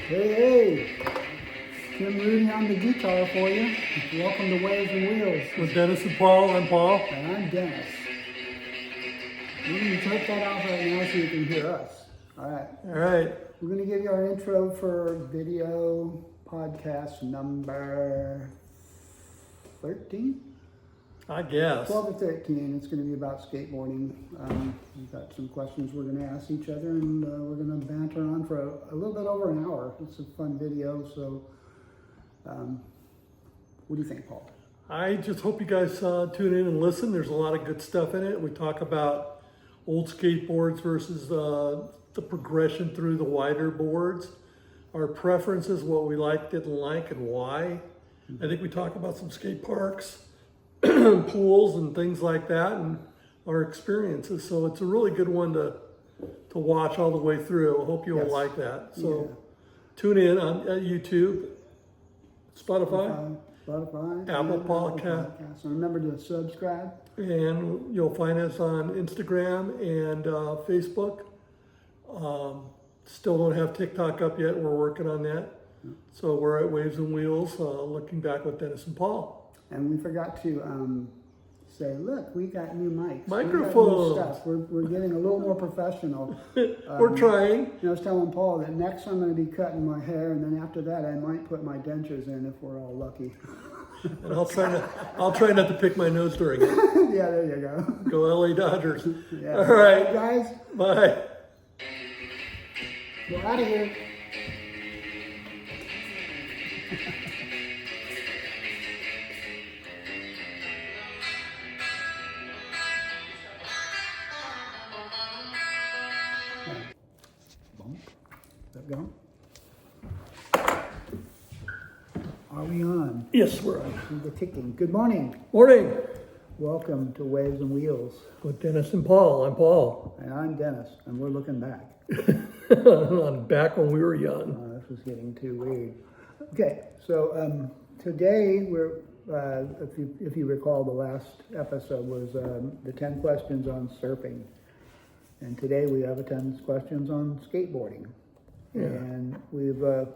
Hey, Tim Rooney on the guitar for you. Welcome to Waves and Wheels. With Dennis and Paul, I'm Paul. And I'm Dennis. You can take that off right now so you can hear us. All right. All right. We're going to give you our intro for video podcast number 13? I guess. 12 or 13. It's going to be about skateboarding. We've got some questions we're going to ask each other, and we're going to banter on for a little bit over an hour. It's a fun video, so what do you think, Paul? I just hope you guys tune in and listen. There's a lot of good stuff in it. We talk about old skateboards versus the progression through the wider boards, our preferences, what we like, didn't like, and why. I think we talk about some skate parks, pools, and things like that, and our experiences. So it's a really good one to watch all the way through. I hope you'll like that. So tune in on YouTube, Spotify, Apple Podcasts. And remember to subscribe. And you'll find us on Instagram and Facebook. Still don't have TikTok up yet. We're working on that. So we're at Waves and Wheels, looking back with Dennis and Paul. And we forgot to say, look, we got new mics. Microphones. We got new stuff. We're getting a little more professional. We're trying. I was telling Paul that next I'm going to be cutting my hair, and then after that I might put my dentures in if we're all lucky. And I'll try not to pick my nose during it. Yeah, there you go. Go LA Dodgers. Yeah. All right, guys. Bye. We're out of here. Is that going? Are we on? Yes, we're on. See the ticking. Good morning. Morning. Welcome to Waves and Wheels. With Dennis and Paul. I'm Paul. And I'm Dennis, and we're looking back. I'm back when we were young. This was getting too weird. Okay, so today we're, if you recall, the last episode was the 10 questions on surfing. And today we have 10 questions on skateboarding. Yeah. And we got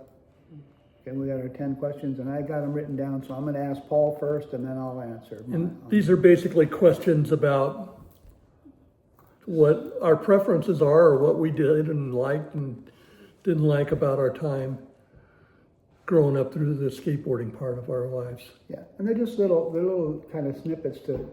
our 10 questions, and I got them written down, so I'm going to ask Paul first, and then I'll answer. And these are basically questions about what our preferences are, or what we did and liked and didn't like about our time growing up through the skateboarding part of our lives. Yeah, and they're just little kind of snippets to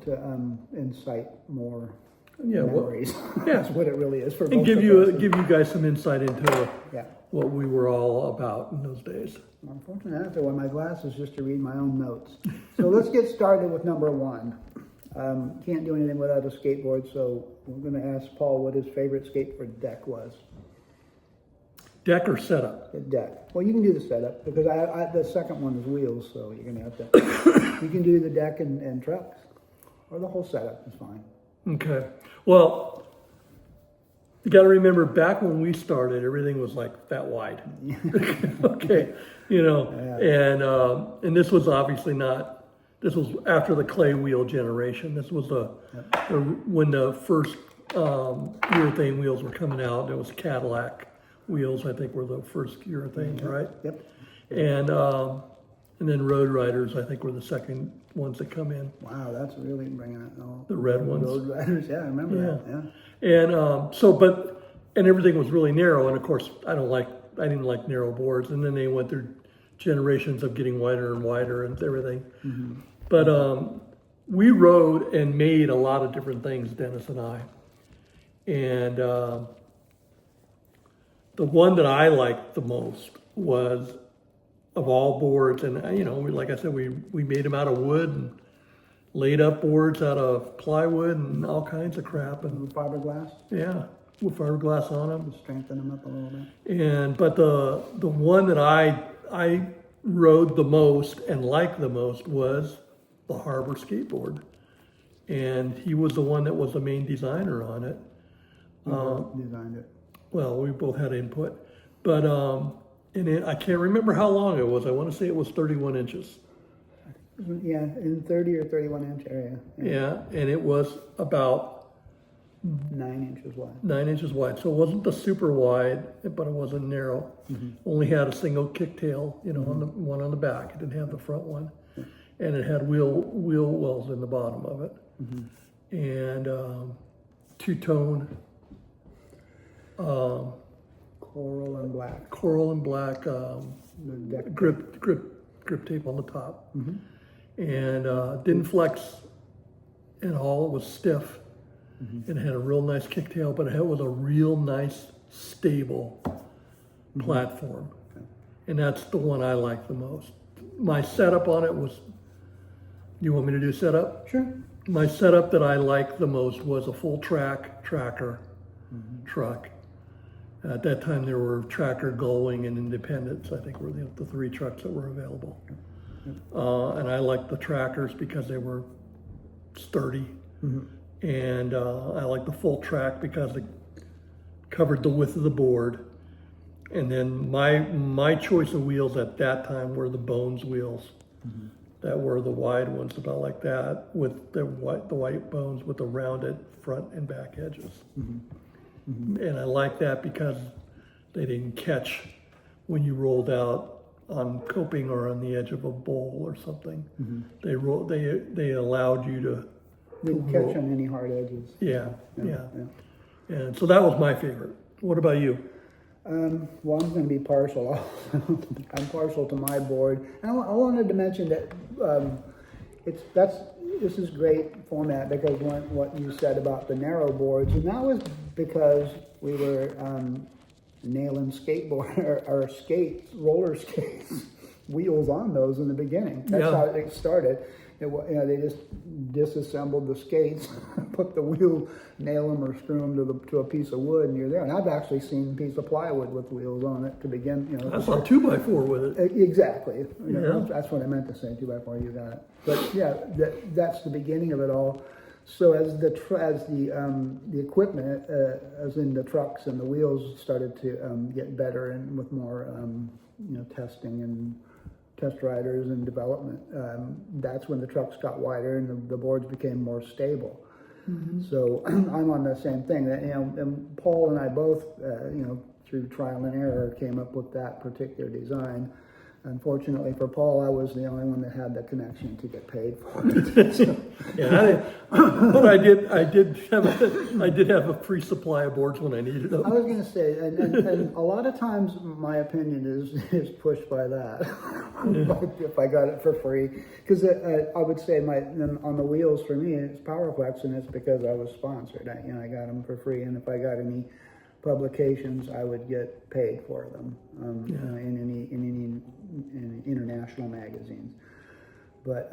incite more memories. That's what it really is for and most give of you us. give you guys some insight into Yeah. what we were all about in those days. Unfortunately, I have to wear my glasses just to read my own notes. So let's get started with number one. Can't do anything without a skateboard, so we're going to ask Paul what his favorite skateboard deck was. Deck or setup? The deck. Well, you can do the setup, because the second one is wheels, so you're going to have to. You can do the deck and trucks, or the whole setup is fine. Okay. Well, you got to remember, back when we started, everything was like that wide. Okay. And this was obviously not. This was after the clay wheel generation. This was when the first urethane wheels were coming out. There was Cadillac wheels, I think, were the first urethane, right? Yep. And then Road Riders, I think, were the second ones that come in. Wow, that's really bringing it all. The red ones. Road Riders, yeah, I remember that. Yeah. And everything was really narrow. And of course, I didn't like narrow boards. And then they went through generations of getting wider and wider and everything. Mm-hmm. But we rode and made a lot of different things, Dennis and I. And the one that I liked the most was, of all boards, and like I said, we made them out of wood and laid up boards out of plywood and all kinds of crap. And fiberglass? Yeah, with fiberglass on them. Strengthen them up a little bit. But the one that I rode the most and liked the most was the Harbor skateboard. And he was the one that was the main designer on it. Designed it. Well, we both had input. But I can't remember how long it was. I want to say it was 31 inches. Yeah, in 30 or 31 inch area. Yeah, and it was about 9 inches wide. 9 inches wide. So it wasn't the super wide, but it wasn't narrow. Only had a single kicktail, on the one on the back. It didn't have the front one. And it had wheel wells in the bottom of it. And two-tone Coral and black. The deck. grip tape on the top. And didn't flex at all. It was stiff. And it had a real nice kicktail, but it was a real nice, stable platform. And that's the one I like the most. My setup on it was, you want me to do setup? Sure. My setup that I liked the most was a full tracker truck. At that time, there were Tracker, Gullwing, and Independence, I think were the 3 trucks that were available. And I liked the trackers because they were sturdy. And I liked the full track because it covered the width of the board. And then my choice of wheels at that time were the Bones wheels. That were the wide ones, about like that, with the white bones with the rounded front and back edges. And I like that because they didn't catch when you rolled out on coping or on the edge of a bowl or something. They allowed you to Didn't catch on any hard edges. Yeah. And so that was my favorite. What about you? Well, I'm going to be partial. I'm partial to my board. And I wanted to mention that this is great format because what you said about the narrow boards, and that was because we were nailing roller skates, wheels on those in the beginning. That's how it started. They just disassembled the skates, put the wheel, nail them or screw them to a piece of wood, and you're there. And I've actually seen a piece of plywood with wheels on it to begin. I saw 2x4 with it. Exactly. That's what I meant to say. 2x4. You got it. But yeah, that's the beginning of it all. So as the equipment, as in the trucks and the wheels, started to get better and with more testing and test riders and development, that's when the trucks got wider and the boards became more stable. So I'm on the same thing. That and Paul and I both, through trial and error, came up with that particular design. Unfortunately for Paul, I was the only one that had the connection to get paid for it. But I did have a free supply of boards when I needed them. I was going to say, and a lot of times my opinion is pushed by that. If I got it for free, because I would say on the wheels for me it's PowerFlex, and it's because I was sponsored. I got them for free, and if I got any publications, I would get paid for them in international magazines. But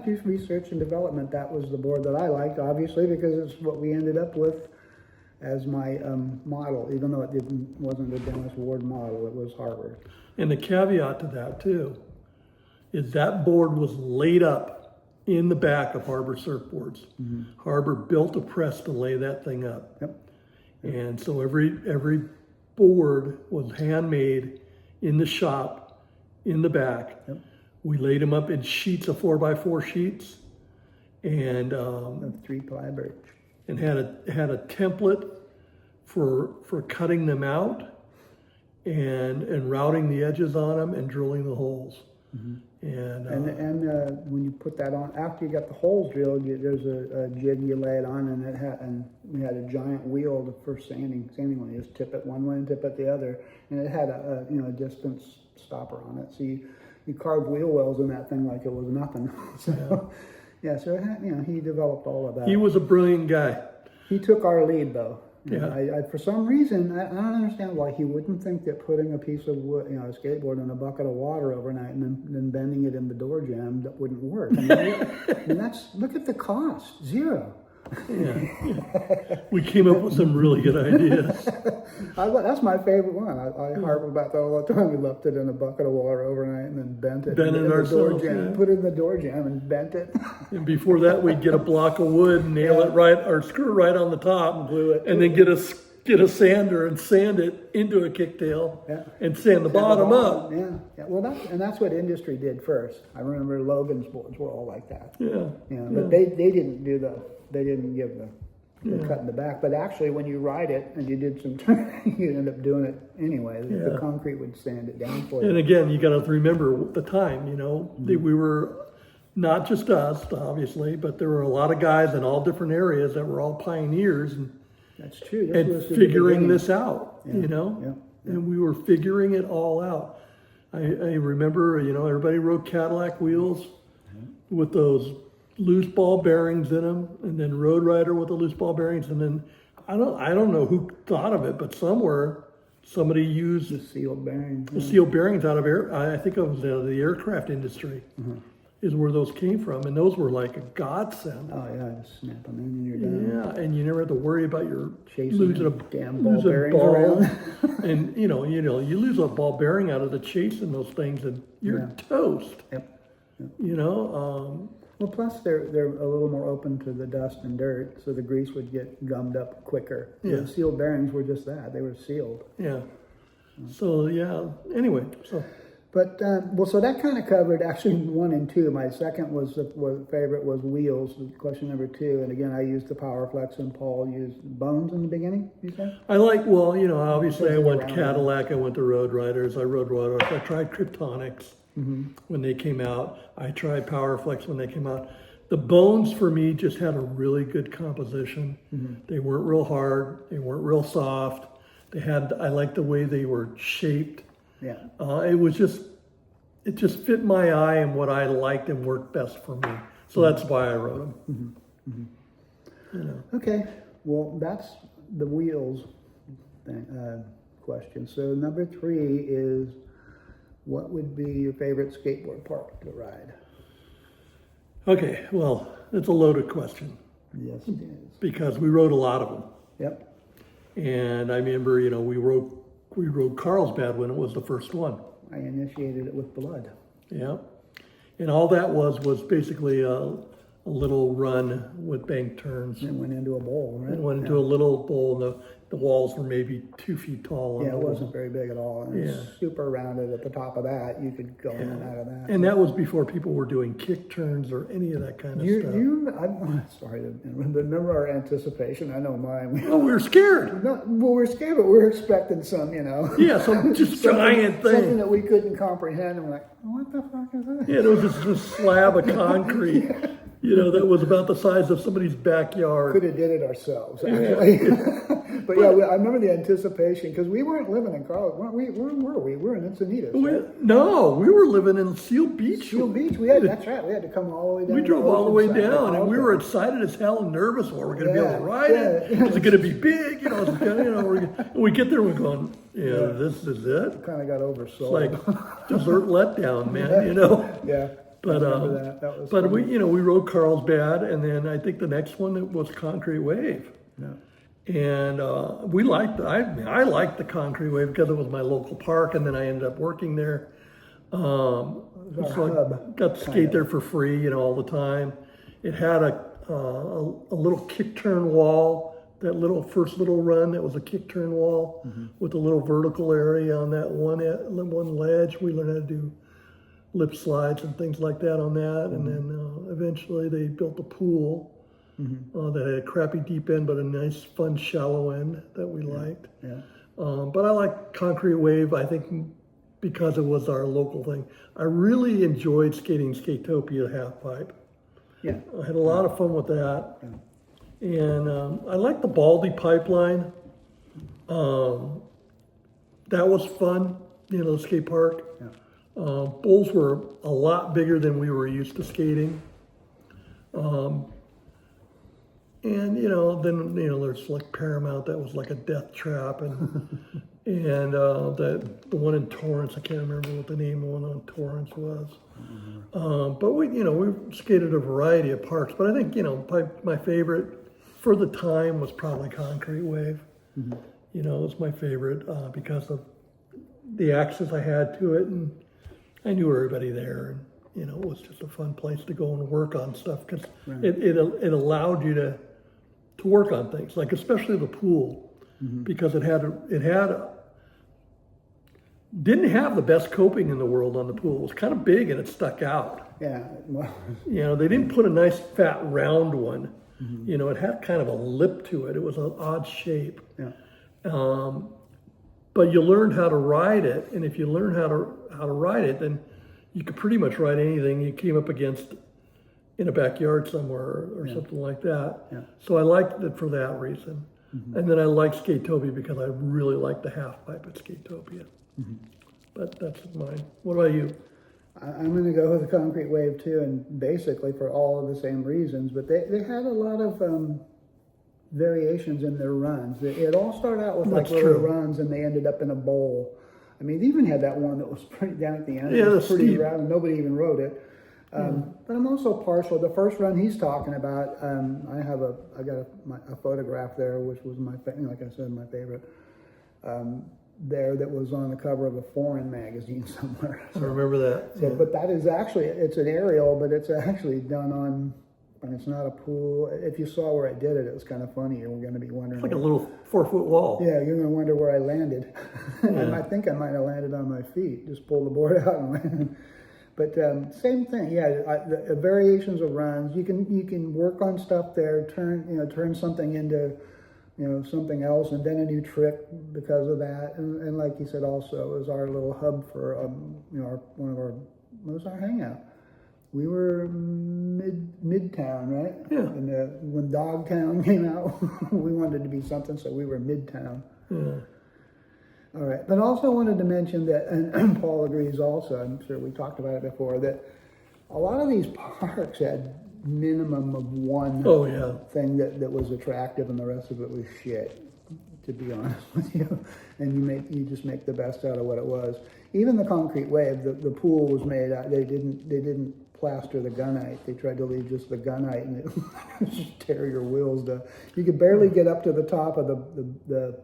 through research and development, that was the board that I liked, obviously, because it's what we ended up with as my model, even though it wasn't a Dennis Ward model, it was Harvard. And the caveat to that too is that board was laid up in the back of Harbor surfboards. Harbor built a press to lay that thing up. And so every board was handmade in the shop, in the back. We laid them up in sheets of 4x4 sheets, and 3-ply birch, and had a template for cutting them out, and routing the edges on them and drilling the holes. And when you put that on, after you got the holes drilled, there's a jig you lay it on, and we had a giant wheel for sanding when you just tip it one way and tip it the other, and it had a distance stopper on it, so you carved wheel wells in that thing like it was nothing. So so it had, he developed all of that. He was a brilliant guy. He took our lead though. I for some reason, I don't understand why he wouldn't think that putting a piece of wood, a skateboard in a bucket of water overnight and then bending it in the door jamb, that wouldn't work. Look at the cost, zero. We came up with some really good ideas. That's my favorite one. I harp about that all the time. We left it in a bucket of water overnight and then bent it. Bent it ourselves. Put it in the door jamb and bent it. And before that, we'd get a block of wood, nail it right, or screw right on the top, and glue it, and then get a sander and sand it into a kicktail, and sand the bottom up. Well, that's what industry did first. I remember Logan's boards were all like that. But But they didn't give the Yeah. cut in the back. But actually, when you ride it and you did some turning, you end up doing it anyway. The Yeah. concrete would sand it down for And you. again, you got to remember the time, we were not just us, obviously, but there were a lot of guys in all different areas that were all pioneers That's true. This and was the figuring beginning. this out, Yeah. and we were figuring it all out. I remember, everybody rode Cadillac wheels with those loose ball bearings in them, and then Road Rider with the loose ball bearings, and then I don't know who thought of it, but somewhere somebody used The sealed bearing. the steel bearings out of I think it was the aircraft industry, is where those came from, and those were like a godsend. Oh yeah, just snap them in and you're done. Yeah, and you never have to worry about your Chasing losing a damn ball losing bearings ball. around. And you lose a ball bearing out of the chasing those things, and you're Yeah. toast. Yep. Well, Well, plus they're a little more open to the dust and dirt, so the grease would get gummed up quicker. Yeah. The sealed bearings were just that; they were sealed. yeah. So yeah. Anyway, so But so that kind of covered actually 1 and 2. My second was favorite was wheels. Question number 2, and again I used the PowerFlex, and Paul used bones in the beginning. You said? I like. Well, obviously I went Around. Cadillac. I went to Road Riders. I rode Road Riders. I tried Kryptonics when they came out. I tried PowerFlex when they came out. The bones for me just had a really good composition. They weren't real hard. They weren't real soft. I liked the way they were shaped. Yeah. It just fit my eye and what I liked and worked best for me. So that's why I wrote them. Okay. Well, that's the wheels question. So number 3 is, what would be your favorite skateboard park to ride? Okay, well, it's a loaded question Yes, it is. because we rode a lot of them. Yep. And I remember, we rode Carlsbad when it was the first one. I initiated it with blood. Yeah. And all that was basically a little run with bank turns. It went into a bowl, right? It went into a little bowl, and the walls were maybe 2 feet tall. Yeah, it wasn't very big at all. And Yeah. it's super rounded at the top of that. You could go in and out of that. And that was before people were doing kick turns or any of that kind of stuff. I'm sorry to remember our anticipation. I know mine. Oh, we were scared. Well, we're scared, but we're expecting some, Yeah, some just giant something thing. that we couldn't comprehend. And we're like, what the fuck is that? Yeah, there was just a slab of concrete, that was about the size of somebody's backyard. Could have did it ourselves, actually. But yeah, I remember the anticipation because we weren't living in Carl. Weren't we? Where were we? We were in Encinitas. Right? No, we were living in Seal Beach. Seal Beach. That's right. We had to come all the way down. We to drove all the way Oceanside to down, and we were Carlsbad. excited as hell and nervous. Well, we're going to be able to ride Yeah, it. yeah. Is it going to be big? We get there, we're going, this is it. Kind of got oversold. It's like dessert letdown, man. Yeah. But I remember that was but fun. we rode Carlsbad, and then I think the next one was Concrete Wave. Yeah. And we liked. I liked the Concrete Wave because it was my local park, and then I ended up working there. So hub, I got to skate there for free, all the time. It had a little kick turn wall. That first little run, that was a kick turn wall with a little vertical area on that one ledge. We learned how to do lip slides and things like that on that, and then eventually they built a pool. That had a crappy deep end, but a nice, fun, shallow end that we liked. Yeah. But I like Concrete Wave, I think, because it was our local thing. I really enjoyed skating Skatopia Halfpipe. Yeah. I had a lot of fun with that. And I like the Baldy Pipeline. That was fun, the skate park. Yeah. Bowls were a lot bigger than we were used to skating. And then there's like Paramount, that was like a death trap, and the one in Torrance, I can't remember what the name of the one on Torrance was. But we skated a variety of parks, but I think my favorite for the time was probably Concrete Wave. It was my favorite because of the access I had to it, and I knew everybody there, and it was just a fun place to go and work on stuff because it allowed you to work on things, like especially the pool, because it didn't have the best coping in the world on the pool. It was kind of big and it stuck out. Yeah. Well, They didn't put a nice fat round one You know, it had kind of a lip to it. It was an odd shape. Yeah. But you learned how to ride it, and if you learn how to ride it, then you could pretty much ride anything you came up against in a backyard somewhere or something like that. Yeah. So I liked it for that reason. And then I like Skatopia because I really like the half pipe at Skatopia. But that's mine. What about you? I'm going to go with the concrete wave too, and basically for all of the same reasons. But they had a lot of variations in their runs. It all started out with like little runs, and they ended up in a bowl. I mean, they even had that one that was pretty down at the end. Yeah, it was pretty steep. round. Nobody even rode it. But I'm also partial. The first run he's talking about, I got a photograph there, which was like I said, my favorite. There that was on the cover of a foreign magazine somewhere. I remember that. So, but that is actually, it's an aerial, but it's actually done on, and it's not a pool. If you saw where I did it, it was kind of funny. You're going to be wondering. It's like a little 4-foot wall. Yeah, you're going to wonder where I landed. And I think I might have landed on my feet. Just pulled the board out and landed. But same thing, the variations of runs. You can work on stuff there, turn something into something else, and then a new trick because of that. And like you said, also is our little hub for what was our hangout? We were Midtown, right? Yeah. And when Dogtown came out, we wanted to be something, so we were Midtown. Yeah. All right, but also wanted to mention that, and Paul agrees also, I'm sure we talked about it before, that a lot of these parks had minimum of one thing that was attractive, and the rest of it was shit, to be honest with you. And you just make the best out of what it was. Even the concrete wave, the pool was made out, they didn't plaster the gunite. They tried to leave just the gunite, and it would just tear your wheels down. You could barely get up to the top of the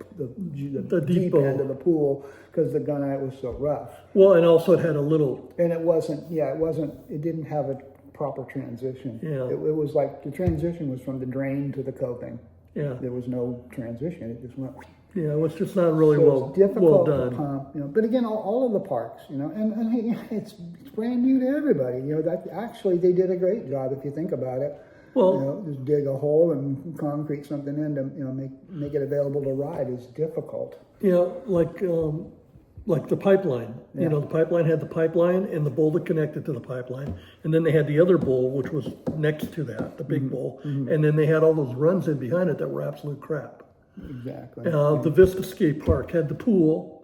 deep end of the pool because the gunite was so rough. Well, and also it had a little. And it didn't have a proper transition. Yeah. It was like the transition was from the drain to the coping. Yeah. There was no transition. It just went. Yeah, it was just not really So it's difficult well done. to pump, but again, all of the parks, and hey, it's brand new to everybody. That actually they did a great job if you think about it. Well, Just dig a hole and concrete something in to make it available to ride is difficult. Like the pipeline. Yeah. The pipeline had the pipeline and the bowl that connected to the pipeline, and then they had the other bowl which was next to that, the big bowl, and then they had all those runs in behind it that were absolute crap. Exactly. The Vista Skate Park had the pool,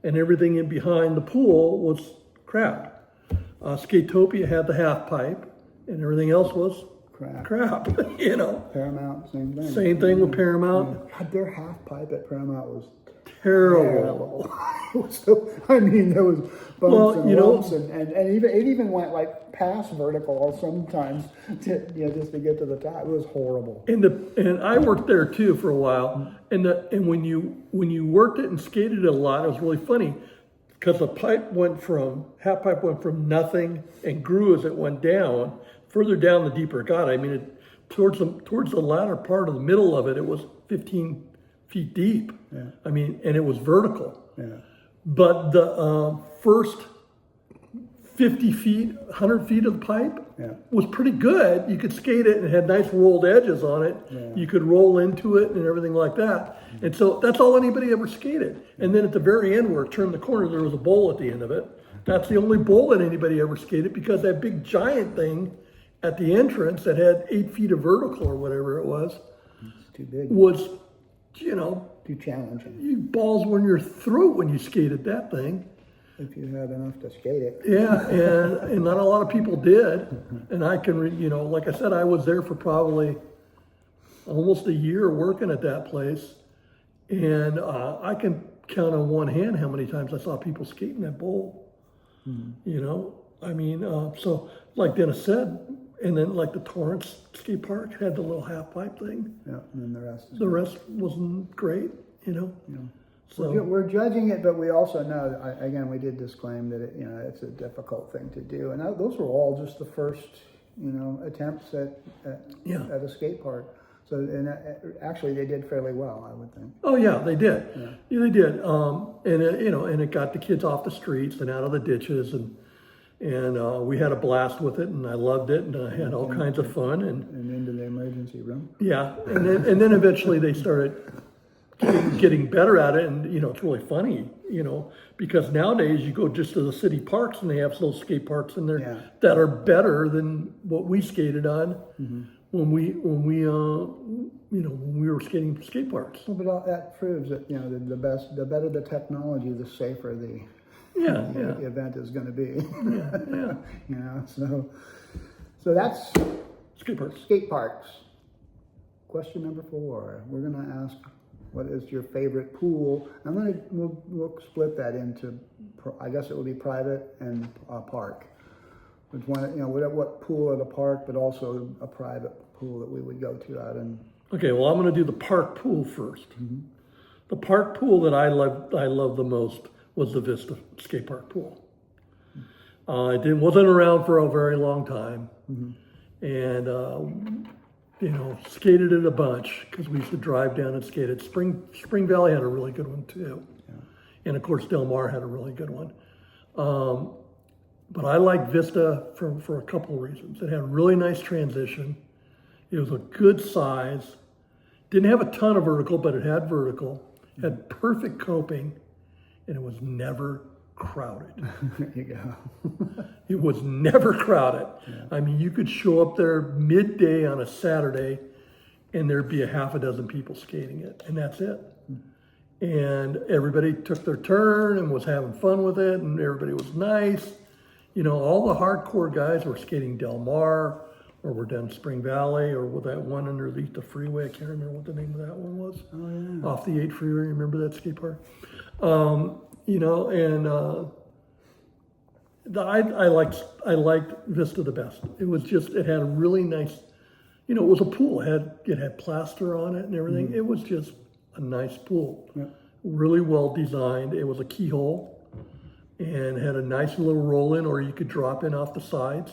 and everything in behind the pool was crap. Skatopia had the half pipe, and everything else was crap. Paramount, same thing. Same thing with Paramount. Yeah. Their half pipe at Paramount was Terrible. It was there was bumps and lumps, and it even went like past vertical sometimes just to get to the top. It was horrible. And I worked there too for a while. And when you worked it and skated it a lot, it was really funny because the half pipe went from nothing and grew as it went down. Further down, the deeper it got. I mean, towards the latter part of the middle of it, it was 15 feet deep. Yeah. I mean, and it was vertical. Yeah. But the first 50 feet, 100 feet of the pipe was pretty good. You could skate it and it had nice rolled edges on it. Yeah. You could roll into it and everything like that. And so that's all anybody ever skated. And then at the very end where it turned the corner, there was a bowl at the end of it. That's the only bowl that anybody ever skated because that big giant thing at the entrance that had 8 feet of vertical or whatever it was, It's too big. was, Too challenging. you balls were in your throat when you skated that thing. If you had enough to skate it. Yeah, and not a lot of people did. And I can, like I said, I was there for probably almost a year working at that place. And I can count on one hand how many times I saw people skating that bowl. I mean, so like Dennis said, and then like the Torrance skate park had the little half pipe thing. Yeah, and then the rest. The rest wasn't great, So We're judging it, but we also know, again, we did disclaim that it's a difficult thing to do, and those were all just the first, attempts at a skate park. So, and actually, they did fairly well, I would think. Oh yeah, they did. Yeah, they did. And it got the kids off the streets and out of the ditches, and And we had a blast with it, and I loved it, and I had all kinds of fun. And into the emergency room. Yeah, and then eventually they started getting better at it, and it's really funny, because nowadays you go just to the city parks and they have those skate parks in there Yeah. that are better than what we skated on when we were skating skate parks. Well, but all that proves that the better the technology, the safer the Yeah. event is going to be. Yeah. So that's Skate parks. skate parks. Question number 4. We're going to ask, what is your favorite pool? We'll split that into, I guess it will be private and park. Which one, what pool at a park, but also a private pool that we would go to out in. Okay, well, I'm going to do the park pool first. The park pool that I love the most was the Vista skate park pool. It wasn't around for a very long time, and skated it a bunch because we used to drive down and skate it. Spring Valley had a really good one too, and of course Del Mar had a really good one. But I like Vista for a couple of reasons. It had a really nice transition. It was a good size. Didn't have a ton of vertical, but it had vertical. Had perfect coping, and it was never crowded. There you go. It was never crowded. Yeah. I mean, you could show up there midday on a Saturday, and there'd be a half a dozen people skating it, and that's it. And everybody took their turn and was having fun with it, and everybody was nice. All the hardcore guys were skating Del Mar, or were down Spring Valley, or with that one underneath the freeway. I can't remember what the name of that one was. Oh, yeah. Off the 8 freeway, remember that skate park? I liked Vista the best. It had a really nice, it was a pool. It had plaster on it and everything. It was just a nice pool. Yeah. Really well designed. It was a keyhole and had a nice little roll in, or you could drop in off the sides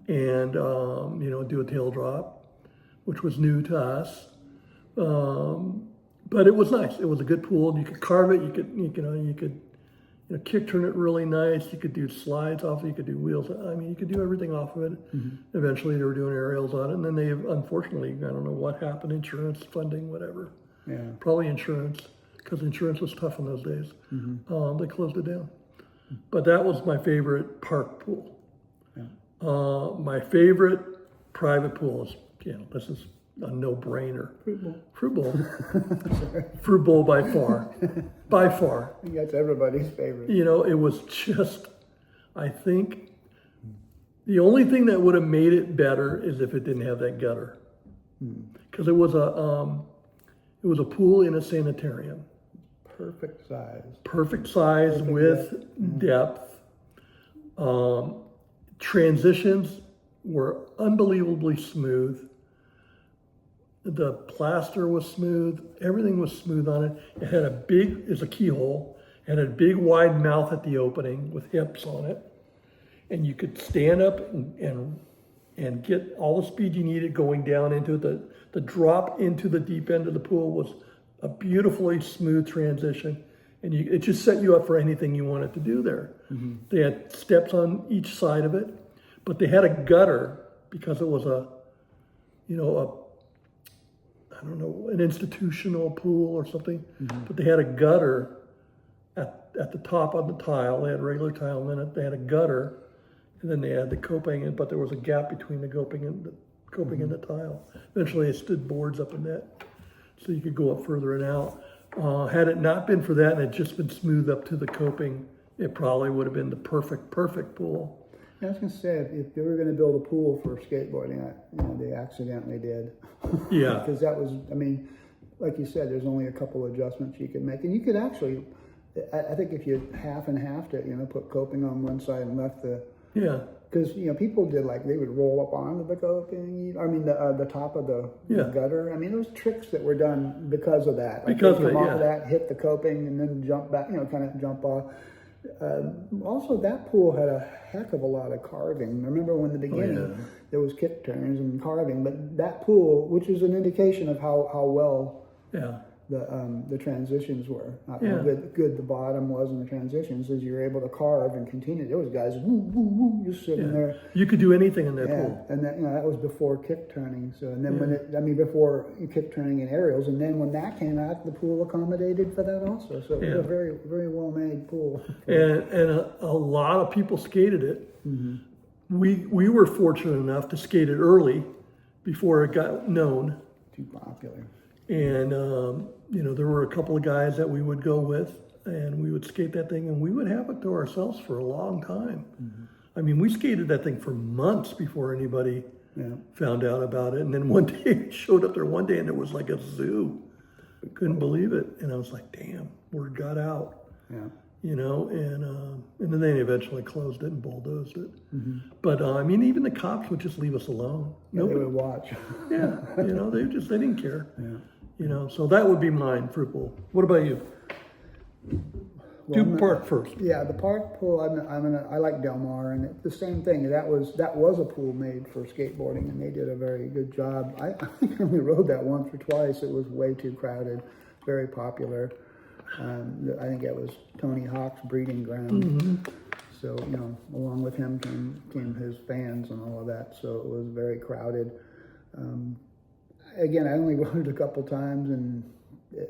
and, do a tail drop, which was new to us. But it was nice. It was a good pool. You could carve it. You could kick turn it really nice. You could do slides off it. You could do wheels. I mean, you could do everything off of it. Eventually, they were doing aerials on it, and then they, unfortunately, I don't know what happened. Insurance funding, whatever. Yeah. Probably insurance, because insurance was tough in those days. They closed it down. But that was my favorite park pool. Yeah. My favorite private pool is, this is a no-brainer. Fruit bowl. Fruit bowl by far. By far. I think that's everybody's favorite. It was just, I think, the only thing that would have made it better is if it didn't have that gutter. Because it was a pool in a sanitarium. Perfect size. Perfect size, Perfect with depth. Transitions were unbelievably smooth. The plaster was smooth. Everything was smooth on it. It had it's a keyhole. It had a big wide mouth at the opening with hips on it. And you could stand up and get all the speed you needed going down into the drop into the deep end of the pool was a beautifully smooth transition. And it just set you up for anything you wanted to do there. They had steps on each side of it, but they had a gutter because it was an institutional pool or something, but they had a gutter at the top of the tile. They had regular tile, and then they had a gutter, and then they had the coping, but there was a gap between the coping and the tile. Eventually, they stood boards up in that, so you could go up further and out. Had it not been for that and it just been smoothed up to the coping, it probably would have been the perfect pool. I was going to say, if they were going to build a pool for skateboarding, they accidentally did. Yeah. Because that was, like you said, there's only a couple adjustments you could make. And you could actually, I think if you half and half it, put coping on one side and left the... Yeah. Because, people did, they would roll up onto the coping, the top of the gutter. There was tricks that were done because of that. Because of it, off of that, hit the coping, and then jump back, kind of jump off. Also, that pool had a heck of a lot of carving. I remember when in the beginning there was kick turns and carving, but that pool, which is an indication of how well the transitions were. How Yeah. good the bottom was in the transitions is you're able to carve and continue. There was guys woo woo woo just sitting there. You could do anything in that Yeah, pool. and that that was before kick turning. So and then Yeah. before kick turning and aerials, and then when that came out, the pool accommodated for that also. So it was a very very well made pool. And a lot of people skated it. Mm-hmm. We were fortunate enough to skate it early before it got known. Too popular. And, there were a couple of guys that we would go with, and we would skate that thing, and we would have it to ourselves for a long time. Mm-hmm. I mean, we skated that thing for months before anybody Yeah. found out about it. And then one day, it showed up there one day, and it was like a zoo. Couldn't believe it. And I was like, damn, word got out. Yeah. And then they eventually closed it and bulldozed it. Mm-hmm. But I mean, even the cops would just leave us alone. Yeah, they would watch. Yeah, they didn't care. Yeah. So that would be mine, fruit bowl. What about you? Well, Do park first. Yeah, the park pool. I like Del Mar, and it's the same thing. That was a pool made for skateboarding, and they did a very good job. I think I only rode that once or twice. It was way too crowded. Very popular. I think that was Tony Hawk's breeding ground. Mm-hmm. So along with him came his fans and all of that. So it was very crowded. Again, I only rode it a couple times, and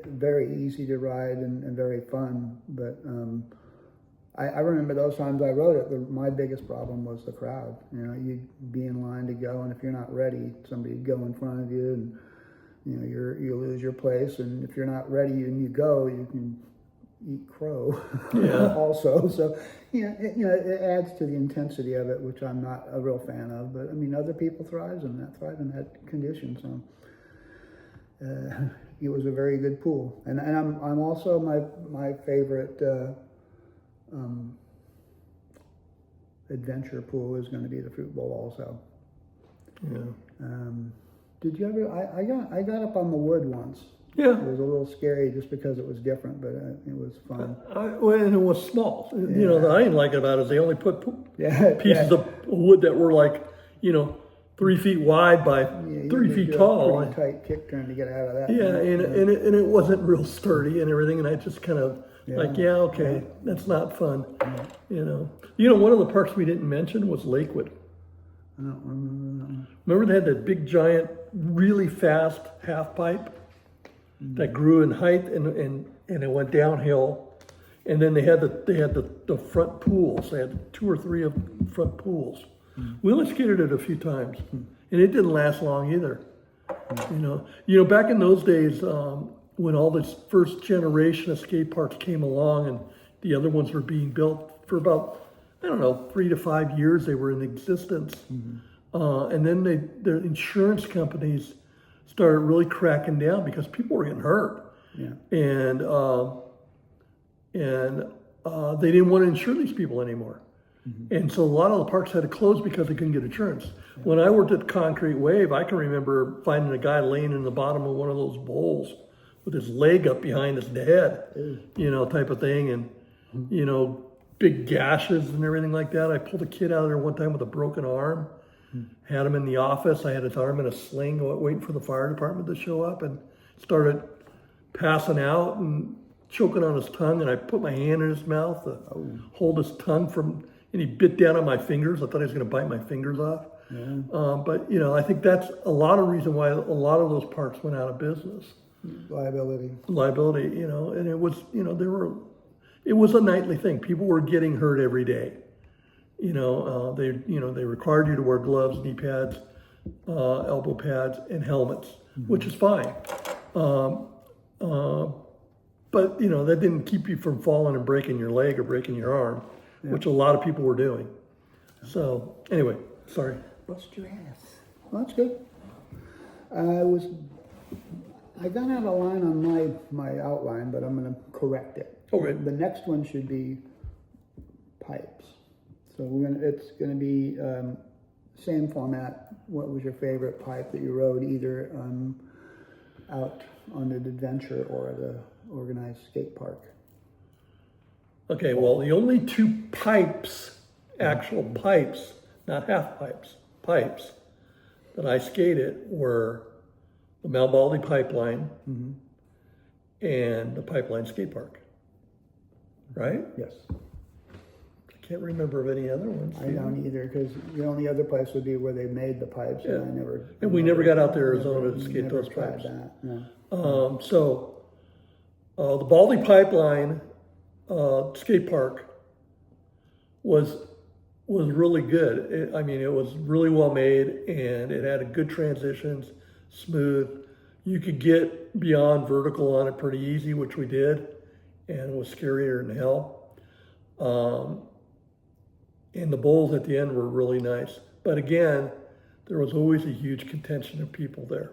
very easy to ride and very fun. But I remember those times I rode it. My biggest problem was the crowd. You'd be in line to go, and if you're not ready, somebody'd go in front of you, and you lose your place. And if you're not ready and you go, you can eat crow. Yeah. Also, so it adds to the intensity of it, which I'm not a real fan of. But I mean, other people thrive in that condition. So. It was a very good pool, and I'm also my favorite adventure pool is going to be the Fruit Bowl also. Yeah. Did you ever? I got up on the wood once. Yeah. It was a little scary just because it was different, but it was fun. And it was small. That I didn't like about it is they only put pieces Yeah. of wood that were like, 3 feet wide by You 3 had to feet do a tall. pretty tight kick turn to get out of that. Yeah, and it wasn't real sturdy and everything, and I just kind of okay, that's not fun. One of the parks we didn't mention was Lakewood. I don't remember that one. Remember they had that big giant, really fast half pipe that grew in height and it went downhill, and then they had the front pools. They had 2 or 3 of front pools. We only skated it a few times, and it didn't last long either. Back in those days, when all this first generation of skate parks came along, and the other ones were being built for about 3 to 5 years, they were in existence, and then the insurance companies started really cracking down because people were getting hurt, and they didn't want to insure these people anymore. And so a lot of the parks had to close because they couldn't get insurance. When I worked at Concrete Wave, I can remember finding a guy laying in the bottom of one of those bowls with his leg up behind his head, type of thing. And, big gashes and everything like that. I pulled a kid out of there one time with a broken arm, had him in the office. I had his arm in a sling waiting for the fire department to show up, and started passing out and choking on his tongue. And I put my hand in his mouth to hold his tongue and he bit down on my fingers. I thought he was going to bite my fingers off. Yeah. But I think that's a lot of reason why a lot of those parks went out of business. Liability, and it was, it was a nightly thing. People were getting hurt every day. They required you to wear gloves, knee pads, elbow pads, and helmets, which is fine. But that didn't keep you from falling and breaking your leg or breaking your arm, which a lot of people were doing. So anyway, sorry. Bust your ass. Well, that's good. I got out of line on my outline, but I'm going to correct it. Okay. The next one should be pipes. So it's going to be same format. What was your favorite pipe that you rode, either out on an adventure or at a organized skate park? Okay, well, the only 2 pipes, actual pipes, not half pipes, pipes, that I skated were the Malbaldi pipeline and the Pipeline Skate Park. Right? Yes. I can't remember of any other ones. I don't either, because the only other place would be where they made the pipes, Yeah. and we never got out to Arizona to skate never those tried pipes. that, no. The Baldy Pipeline skate park was really good. It was really well made, and it had good transitions, smooth. You could get beyond vertical on it pretty easy, which we did, and it was scarier than hell. And the bowls at the end were really nice. But again, there was always a huge contention of people there.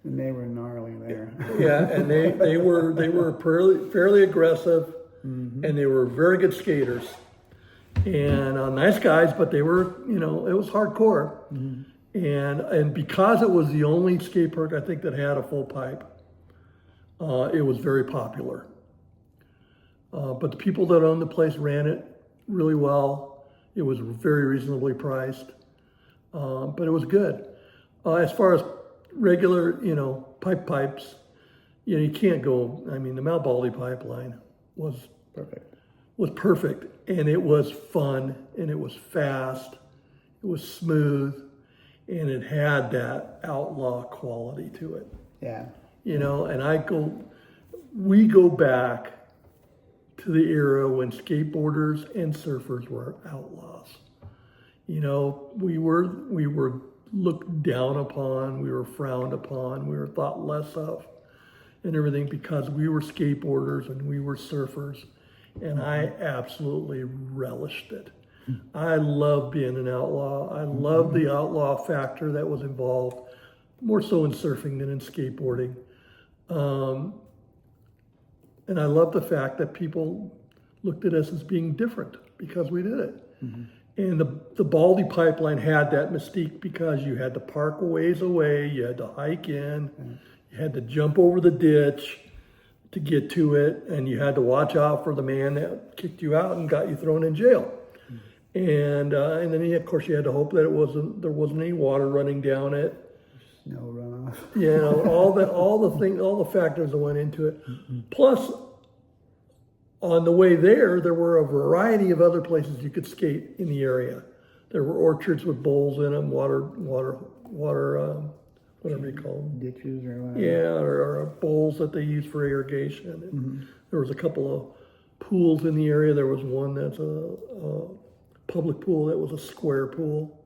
And they were gnarly there. Yeah, and they were fairly aggressive, and they were very good skaters, and nice guys. But they were, it was hardcore, and because it was the only skate park I think that had a full pipe, it was very popular. But the people that owned the place ran it really well. It was very reasonably priced, but it was good. As far as regular, pipes, you can't go. The Mount Baldy pipeline was perfect, and it was fun, and it was fast, it was smooth, and it had that outlaw quality to it. Yeah. And we go back to the era when skateboarders and surfers were outlaws. We were looked down upon, we were frowned upon, we were thought less of, and everything, because we were skateboarders and we were surfers, and I absolutely relished it. I love being an outlaw. I love the outlaw factor that was involved, more so in surfing than in skateboarding. And I love the fact that people looked at us as being different because we did it. And the Baldy pipeline had that mystique because you had to park a ways away, you had to hike in, you had to jump over the ditch to get to it, and you had to watch out for the man that kicked you out and got you thrown in jail. And then of course you had to hope that there wasn't any water running down it. No runoff. all the factors that went into it. Plus, on the way there were a variety of other places you could skate in the area. There were orchards with bowls in them, water, whatever you call them. Ditches or whatever. Yeah, or bowls that they use for irrigation. There was a couple of pools in the area. There was one that's a public pool that was a square pool,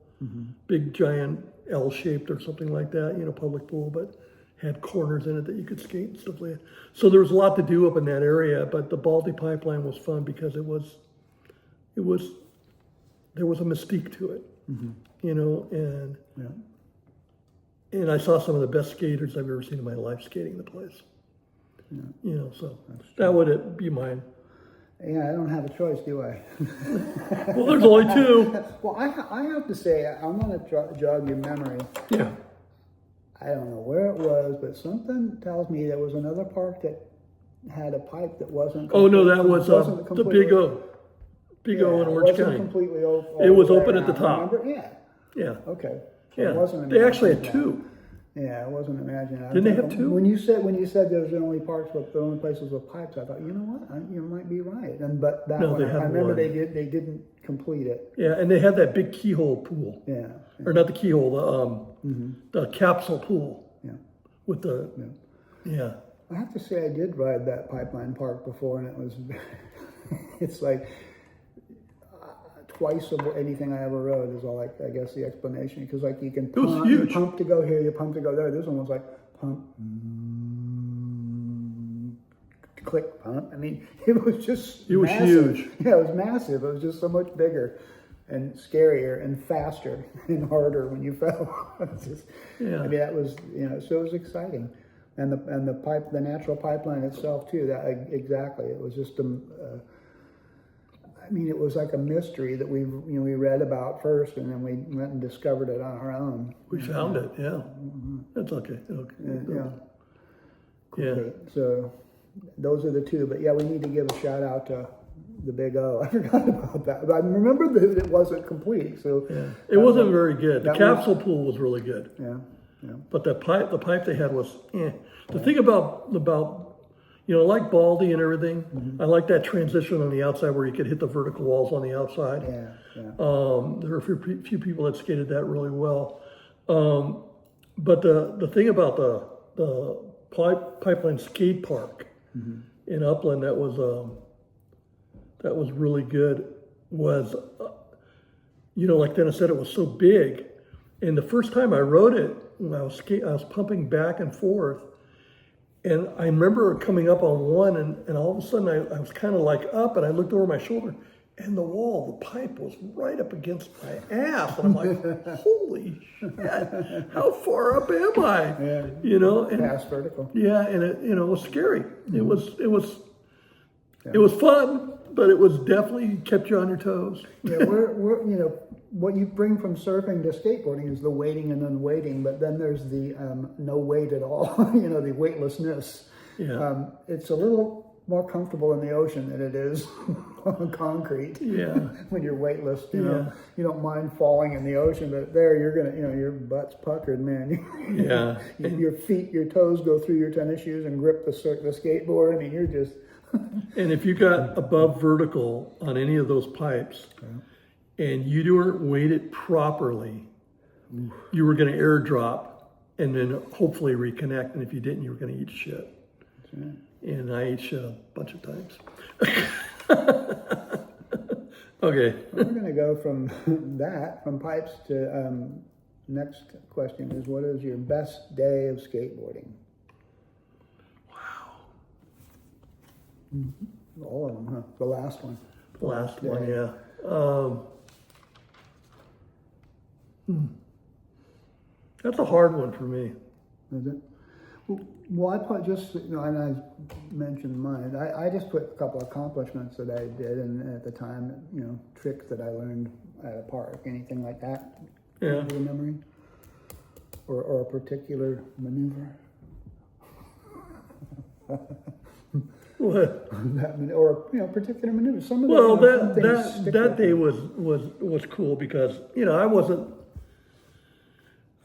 big giant L-shaped or something like that, public pool, but had corners in it that you could skate and stuff like that. So there was a lot to do up in that area, but the Baldy pipeline was fun because there was a mystique to it, and I saw some of the best skaters I've ever seen in my life skating the place. So that would be mine. Yeah, I don't have a choice, do I? Well, there's only two. Well, I have to say, I'm going to jog your memory. Yeah. I don't know where it was, but something tells me there was another park that had a pipe that wasn't. Oh no, that was the Big O. Big O in Orange County. Completely open. It was open at the top. Remember? Yeah. Okay. So Yeah. it wasn't They actually had two. Yeah, I wasn't imagining. Didn't they have two? When you said there was the only places with pipes, I thought, you know what, you might be right. But that one, I remember one. they didn't complete it. Yeah, and they had that big keyhole pool. Yeah. Or not the keyhole, the capsule pool. Yeah. With the I have to say I did ride that pipeline park before, and it was, it's like twice of anything I ever rode is all I guess the explanation, because you can pump, you pump to go here, you pump to go there. This one was like pump, click, pump. It was just it was massive. huge. Yeah, it was massive. It was just so much bigger and scarier and faster and harder when you fell. That was so it was exciting, and the natural pipeline itself too. That exactly, it was just it was like a mystery that we read about first, and then we went and discovered it on our own. We found it, yeah. That's okay. Yeah. So those are the two, but yeah, we need to give a shout out to the Big O. I forgot about that, but I remember that it wasn't complete. So it wasn't very good. The capsule pool was really good. Yeah. But the pipe they had was. The thing about You know, like Baldy and everything, I like that transition on the outside where you could hit the vertical walls on the outside. Yeah, yeah. There are a few people that skated that really well. But the thing about the Pipeline Skate Park in Upland that was really good was, you know, like Dennis said, it was so big. And the first time I rode it, when I was pumping back and forth, and I remember coming up on one, and all of a sudden I was kind of like up, and I looked over my shoulder, and the pipe was right up against my ass. And I'm like, holy shit, how far up am I? Yeah. You know? And, Past vertical. yeah, and it was scary. It was fun, but it was definitely kept you on your toes. Yeah, we're you know, what you bring from surfing to skateboarding is the weighting and unweighting, but then there's the no weight at all, you know, the weightlessness. Yeah. It's a little more comfortable in the ocean than it is on concrete. Yeah. When you're weightless, you know, Yeah. you don't mind falling in the ocean, but there you're gonna, you know, your butt's puckered, man. Yeah. Your feet, your toes go through your tennis shoes and grip the skateboard. I mean, you're just. And if you got above vertical on any of those pipes, and you weren't weighted properly, you were going to airdrop and then hopefully reconnect. And if you didn't, you were going to eat shit. That's right. And I ate shit a bunch of times. Okay. We're going to go from from pipes to next question is, what is your best day of skateboarding? Wow. All of them, huh? The last one. The last one, day. yeah. That's a hard one for me. Is it? Well, I put just, you know, and I mentioned mine. I just put a couple of accomplishments that I did, and at the time, you know, tricks that I learned at a park, anything like that. Yeah. Your memory, or a particular maneuver. What? Or, you know, particular maneuver. Some of the, Well, you know, some things stick that with day you. was cool because, you know, I wasn't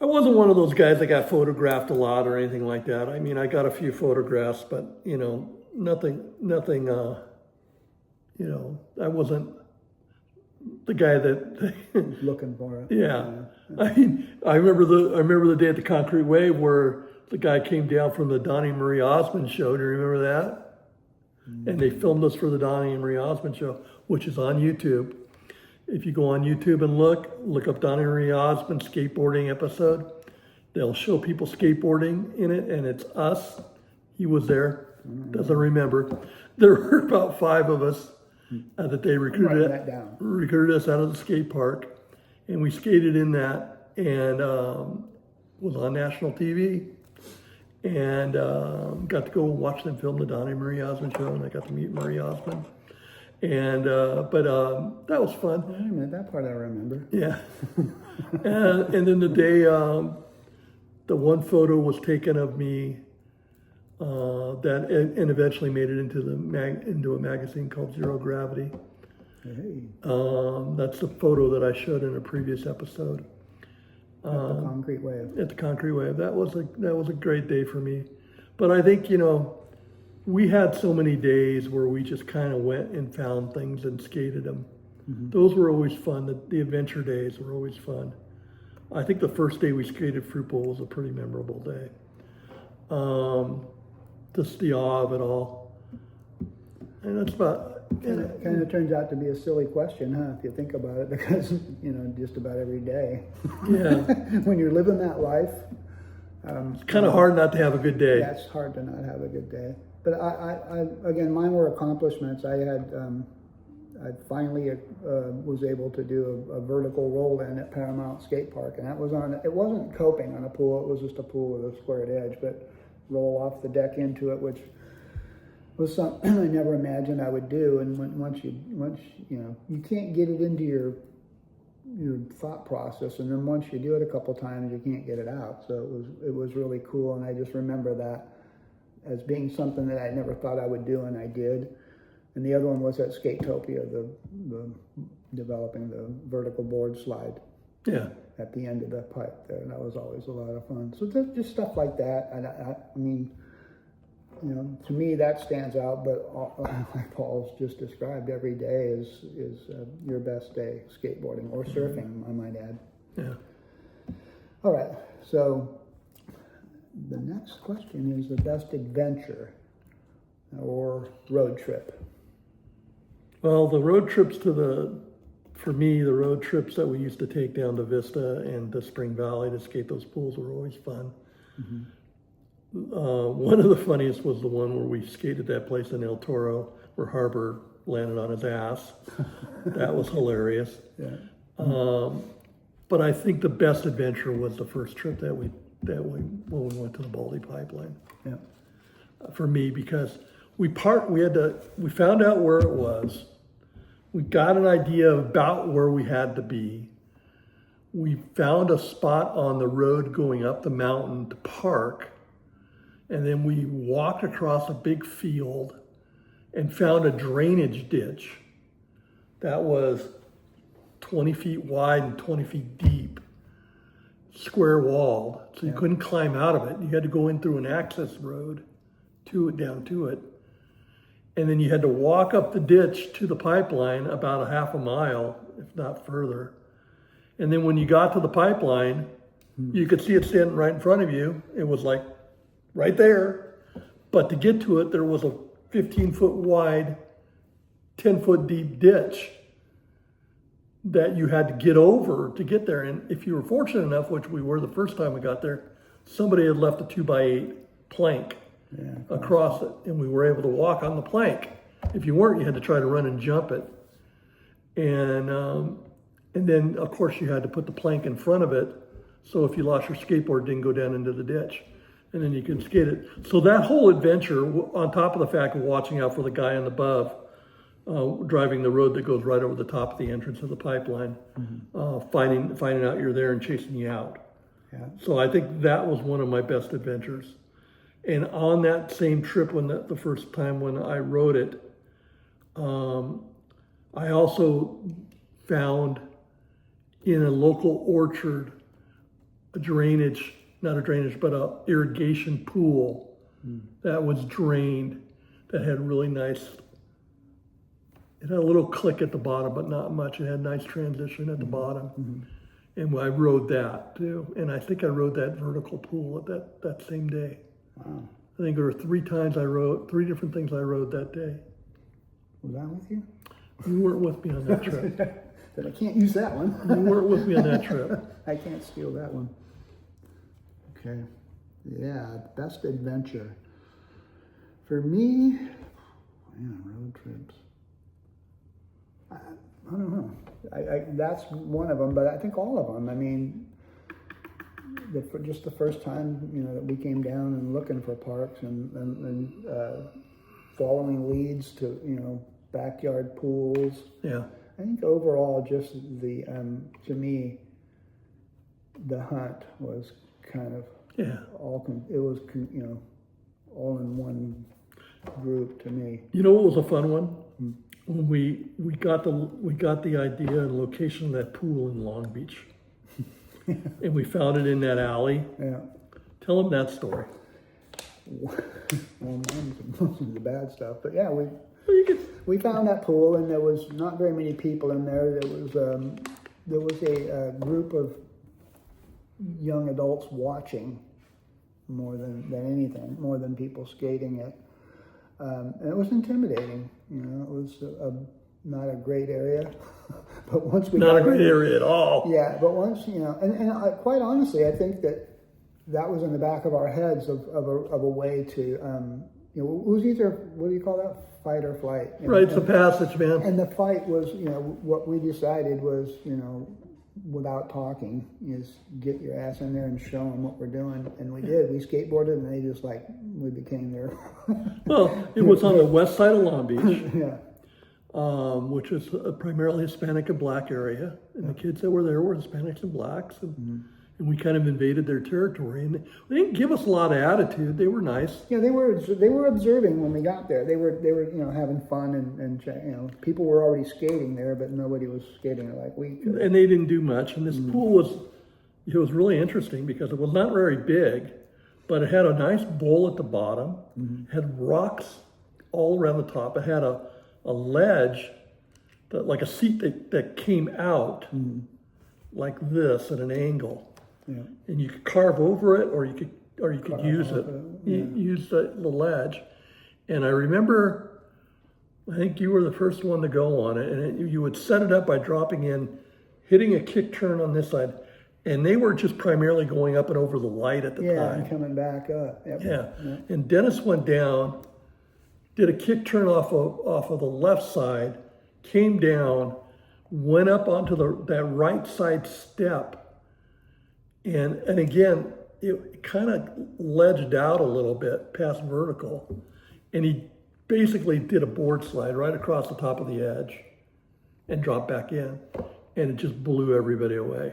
one of those guys that got photographed a lot or anything like that. I mean, I got a few photographs, but, you know, nothing, you know, I wasn't the guy that Looking for it. yeah. I mean, I remember the day at the Concrete Wave where the guy came down from the Donnie Marie Osmond show. Do you remember that? And they filmed us for the Donnie and Marie Osmond show, which is on YouTube. If you go on YouTube and look up Donnie and Marie Osmond skateboarding episode, they'll show people skateboarding in it, and it's us. He was there, doesn't remember. There were about 5 of us that they recruited us out of the skate park, and we skated in that, and was on national TV. And got to go watch them film the Donnie Marie Osmond show, and I got to meet Marie Osmond. And but that was fun. Wait a minute, that part I remember. Yeah. and then the day, the one photo was taken of me and eventually made it into into a magazine called Zero Gravity. Hey, That's the photo that I showed in a previous episode. at the Concrete Wave. At the Concrete Wave. That was a great day for me. But I think, you know, we had so many days where we just kind of went and found things and skated them. Those were always fun. The adventure days were always fun. I think the first day we skated Fruit Bowl was a pretty memorable day. Just the awe of it all. And that's about And it kind of turns out to be a silly question, huh, if you think about it, because, you know, just about every day. Yeah. When you're living that life. It's kind of hard not to have a good day. Yeah, it's hard to not have a good day. But I again, mine were accomplishments. I finally was able to do a vertical roll in at Paramount Skate Park, and it wasn't coping on a pool, it was just a pool with a squared edge, but roll off the deck into it, which was something I never imagined I would do. And once you know, you can't get it into your thought process, and then once you do it a couple times, you can't get it out. So it was really cool, and I just remember that as being something that I never thought I would do, and I did. And the other one was at Skatopia, the developing the vertical board slide. Yeah. At the end of the pipe there, and that was always a lot of fun. So just stuff like that. And I mean, you know, to me that stands out. But like Paul's just described, every day is your best day skateboarding or surfing, I might add. Yeah. All right. So the next question is the best adventure or road trip. Well, the road trips for me, the road trips that we used to take down to Vista and to Spring Valley to skate those pools were always fun. Mm-hmm. One of the funniest was the one where we skated that place in El Toro where Harbor landed on his ass. That was hilarious. Yeah. But I think the best adventure was the first trip when we went to the Baldy Pipeline. Yeah. For me, because we found out where it was. We got an idea about where we had to be. We found a spot on the road going up the mountain to park. And then we walked across a big field and found a drainage ditch that was 20 feet wide and 20 feet deep, square walled. So you couldn't climb out of it. You had to go in through an access road down to it. And then you had to walk up the ditch to the pipeline about a half a mile, if not further. And then when you got to the pipeline, you could see it standing right in front of you. It was like right there. But to get to it, there was a 15-foot wide, 10-foot deep ditch that you had to get over to get there. And if you were fortunate enough, which we were the first time we got there, somebody had left a 2x8 plank across it, and we were able to walk on the plank. If you weren't, you had to try to run and jump it. And then, of course, you had to put the plank in front of it, so if you lost your skateboard, it didn't go down into the ditch. And then you could skate it. So that whole adventure, on top of the fact of watching out for the guy on the above, driving the road that goes right over the top of the entrance of the pipeline, finding out you're there and chasing you out. Yeah. So I think that was one of my best adventures. And on that same trip, the first time when I rode it, I also found in a local orchard not a drainage, but a irrigation pool that was drained, that had really nice, it had a little click at the bottom, but not much. It had nice transition at the bottom. Mm-hmm. And I rode that too. And I think I rode that vertical pool at that same day. Wow. I think there were three different things I rode that day. Was I with you? You weren't with me on that trip. Then I can't use that one. You weren't with me on that trip. I can't steal that one. Okay. Yeah, best adventure. For me, road trips. I don't know. That's one of them, but I think all of them. I mean, just the first time, that we came down and looking for parks and following leads to, backyard pools. Yeah. I think overall, just to me, the hunt was kind of all in one group to me. You know what was a fun one? When we got the idea and location of that pool in Long Beach, and we found it in that alley. Yeah. Tell them that story. Well, most of the bad stuff, but yeah, we found that pool, and there was not very many people in there. There was a group of young adults watching more than anything, more than people skating it. And it was intimidating. It was not a great area, but once we not a great area at all. Yeah, but once quite honestly, I think that was in the back of our heads of a way to it was either, what do you call that, fight or flight. Right, it's a passage, man. And the fight was, what we decided was, without talking, is get your ass in there and show them what we're doing. And we did. We skateboarded, and they just we became their... Well, it was on the west side of Long Beach, yeah. Which is a primarily Hispanic and Black area. And the kids that were there were Hispanics and Blacks. And we kind of invaded their territory, and they didn't give us a lot of attitude. They were nice. Yeah, they were observing when we got there. They were having fun, and people were already skating there, but nobody was skating like we could. And they didn't do much. And this pool was really interesting because it was not very big, but it had a nice bowl at the bottom, had rocks all around the top. It had a ledge, that, like a seat that came out like this at an angle. Yeah. And you could carve over it, or you could use it. Use the ledge. And I remember, I think you were the first one to go on it, and you would set it up by dropping in, hitting a kick turn on this side, and they were just primarily going up and over the light at the time. Yeah, and coming back up. Yep. Yeah. And Dennis went down, did a kick turn off of the left side, came down, went up onto that right side step, and again, it kind of ledged out a little bit past vertical, and he basically did a board slide right across the top of the edge and dropped back in, and it just blew everybody away.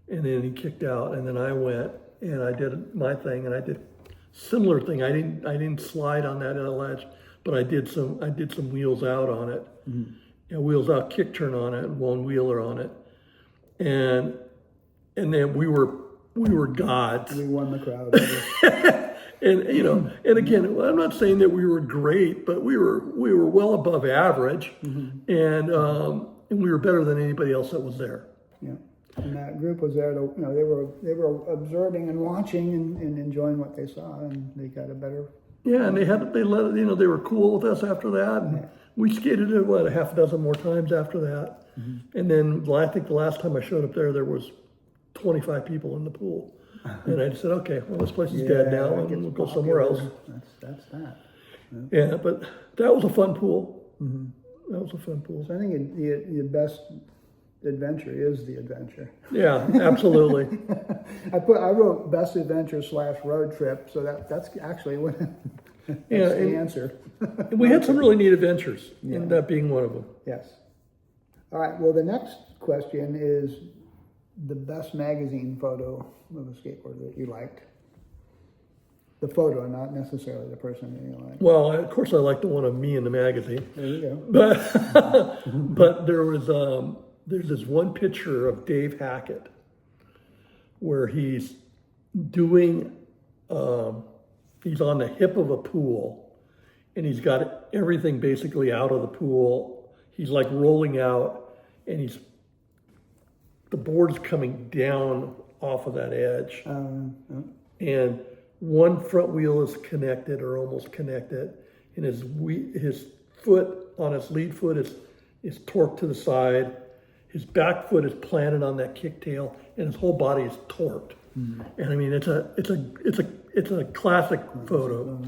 And then he kicked out, and then I went and I did my thing, and I did similar thing. I didn't slide on that ledge, but I did some wheels out on it, wheels out kick turn on it, one wheeler on it, and then we were gods. We won the crowd. And and again, I'm not saying that we were great, but we were well above average, and we were better than anybody else that was there. Yeah. And that group was there to, they were observing and watching and enjoying what they saw, and they got a better. Yeah, and they were cool with us after that. And we skated it a half a dozen more times after that, and then I think the last time I showed up there was 25 people in the pool, and I just said, okay, well, this place is dead now, and we'll go somewhere else. That's that. Yeah, but that was a fun pool. That was a fun pool. So I think the best adventure is the adventure. Yeah, absolutely. I wrote best adventure / road trip, so that's actually what that's the answer. We had some really neat adventures, and that being one of them. Yes. All right. Well, the next question is the best magazine photo of a skateboarder that you liked. The photo, not necessarily the person that you liked. Well, of course, I like the one of me in the magazine. There you go. But there's this one picture of Dave Hackett where he's doing, he's on the hip of a pool, and he's got everything basically out of the pool. He's like rolling out, and the board's coming down off of that edge. And one front wheel is connected or almost connected, and his foot on his lead foot is torqued to the side. His back foot is planted on that kicktail, and his whole body is torqued. And I mean, it's a classic photo,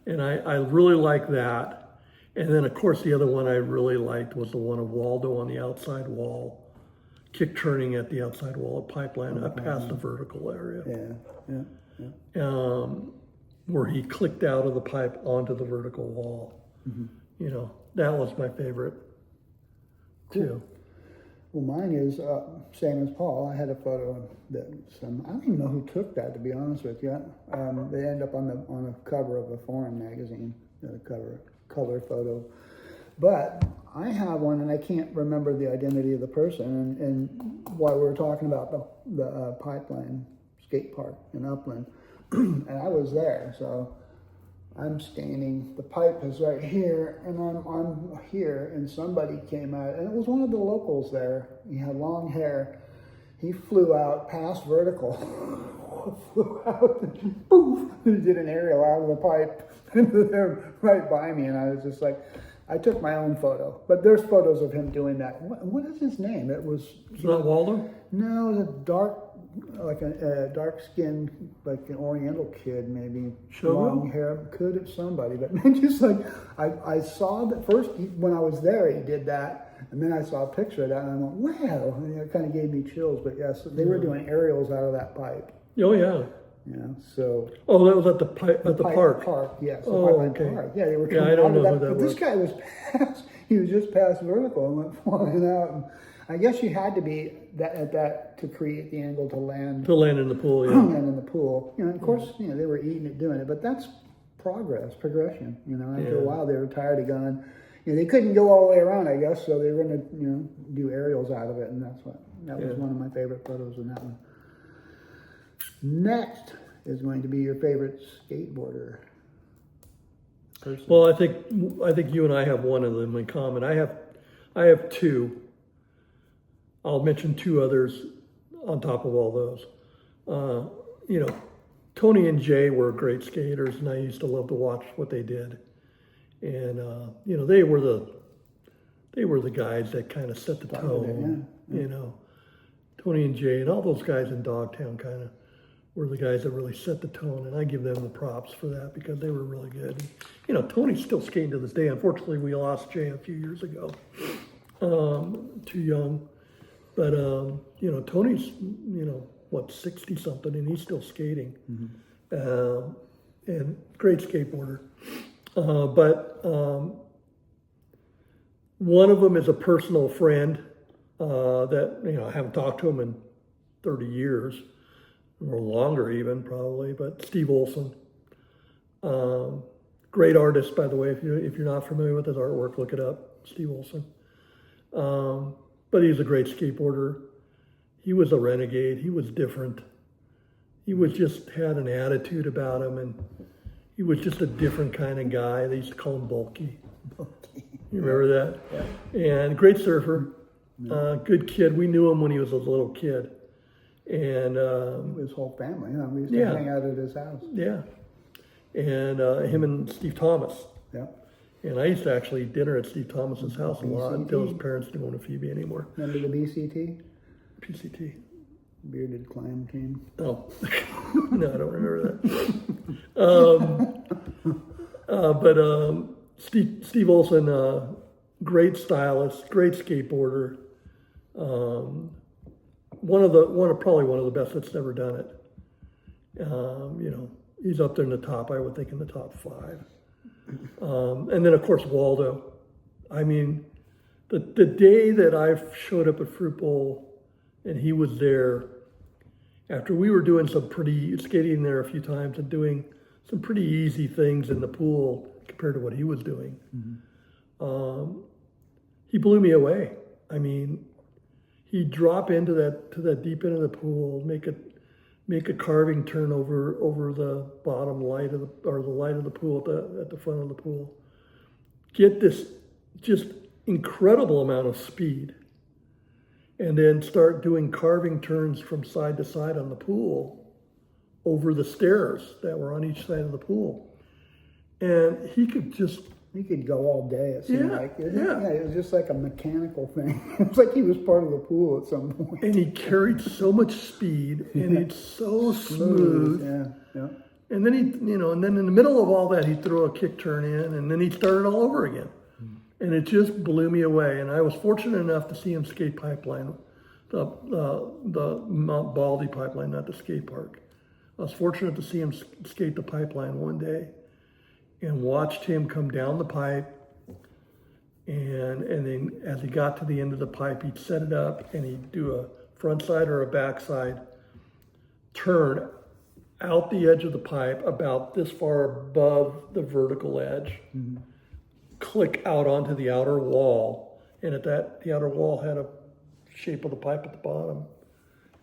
and I really like that. And then of course the other one I really liked was the one of Waldo on the outside wall, kick turning at the outside wall of Pipeline up past the vertical area. Where he clicked out of the pipe onto the vertical wall. That was my favorite too. Well, mine is same as Paul. I had a photo that I don't even know who took that, to be honest with you. They end up on the cover of a foreign magazine, the color photo. But I have one, and I can't remember the identity of the person. And while we were talking about the Pipeline skate park in Upland, and I was there, so I'm standing, the pipe is right here, and I'm here, and somebody came out, and it was one of the locals there. He had long hair. He flew out past vertical, flew out, and poof, he did an aerial out of the pipe into there right by me, and I was just like, I took my own photo, but there's photos of him doing that. What is his name? It's not Waldo? No, it was a dark skinned, like an Oriental kid, maybe. Long hair. Could have somebody, but just like I saw that first when I was there, he did that, and then I saw a picture of that, and I went, wow, and it kind of gave me chills. But yes, they were doing aerials out of that pipe. Oh yeah. So. Oh, that was at the park. Yes. Okay. Park. Yeah, they were coming I don't out know of that. who that But was. this guy was past. He was just past vertical and went flying out. And I guess you had to be at that to create the angle to land. To land in the pool, yeah. Land in the pool. Of course, they were eating it, doing it, but that's progression. After a while, they were tired of going. They couldn't go all the way around, I guess, so they were going to, do aerials out of it, and that was one of my favorite photos in that one. Next is going to be your favorite skateboarder person? Well, I think you and I have one of them in common. I have two. I'll mention two others on top of all those. Tony and Jay were great skaters, and I used to love to watch what they did. And they were the guys that kind of set the tone. Tony and Jay and all those guys in Dogtown kind of were the guys that really set the tone, and I give them the props for that because they were really good. Tony's still skating to this day. Unfortunately, we lost Jay a few years ago, too young. But Tony's 60 something, and he's still skating, and great skateboarder. But one of them is a personal friend that I haven't talked to him in 30 years. Or longer even, probably, but Steve Olson. Great artist, by the way. If you're not familiar with his artwork, look it up, Steve Olson. But he's a great skateboarder. He was a renegade. He was different. He just had an attitude about him, and he was just a different kind of guy. They used to call him Bulky. You remember that? Yeah. And great surfer. Good kid. We knew him when he was a little kid. And his whole family, we used to hang out at his house. Yeah, and him and Steve Thomas. Yeah. And I used to actually eat dinner at Steve Thomas's house a lot until his parents didn't want to feed me anymore. Remember the BCT? PCT. Bearded Clam Team. Oh, no, I don't remember that. Steve Olson, great stylist, great skateboarder. Probably one of the best that's ever done it. He's up there in the top, I would think in the top 5. And then of course, Waldo. I mean, the day that I showed up at Fruit Bowl and he was there, after we were doing skating there a few times and doing some pretty easy things in the pool compared to what he was doing, he blew me away. I mean, he'd drop into that deep end of the pool, make a carving turn over the bottom light of the light of the pool at the front of the pool, get this just incredible amount of speed, and then start doing carving turns from side to side on the pool over the stairs that were on each side of the pool, and he could go all day, it seemed like. It was just like a mechanical thing. It was like he was part of the pool at some point. And he carried so much speed, and it's so smooth. Yeah. And then and then in the middle of all that, he'd throw a kick turn in, and then he'd start it all over again. And it just blew me away. And I was fortunate enough to see him skate Pipeline, the Mount Baldy Pipeline, not the skate park. I was fortunate to see him skate the Pipeline one day, and watched him come down the pipe, and then as he got to the end of the pipe, he'd set it up and he'd do a front side or a back side turn out the edge of the pipe about this far above the vertical edge, click out onto the outer wall, and the outer wall had a shape of the pipe at the bottom,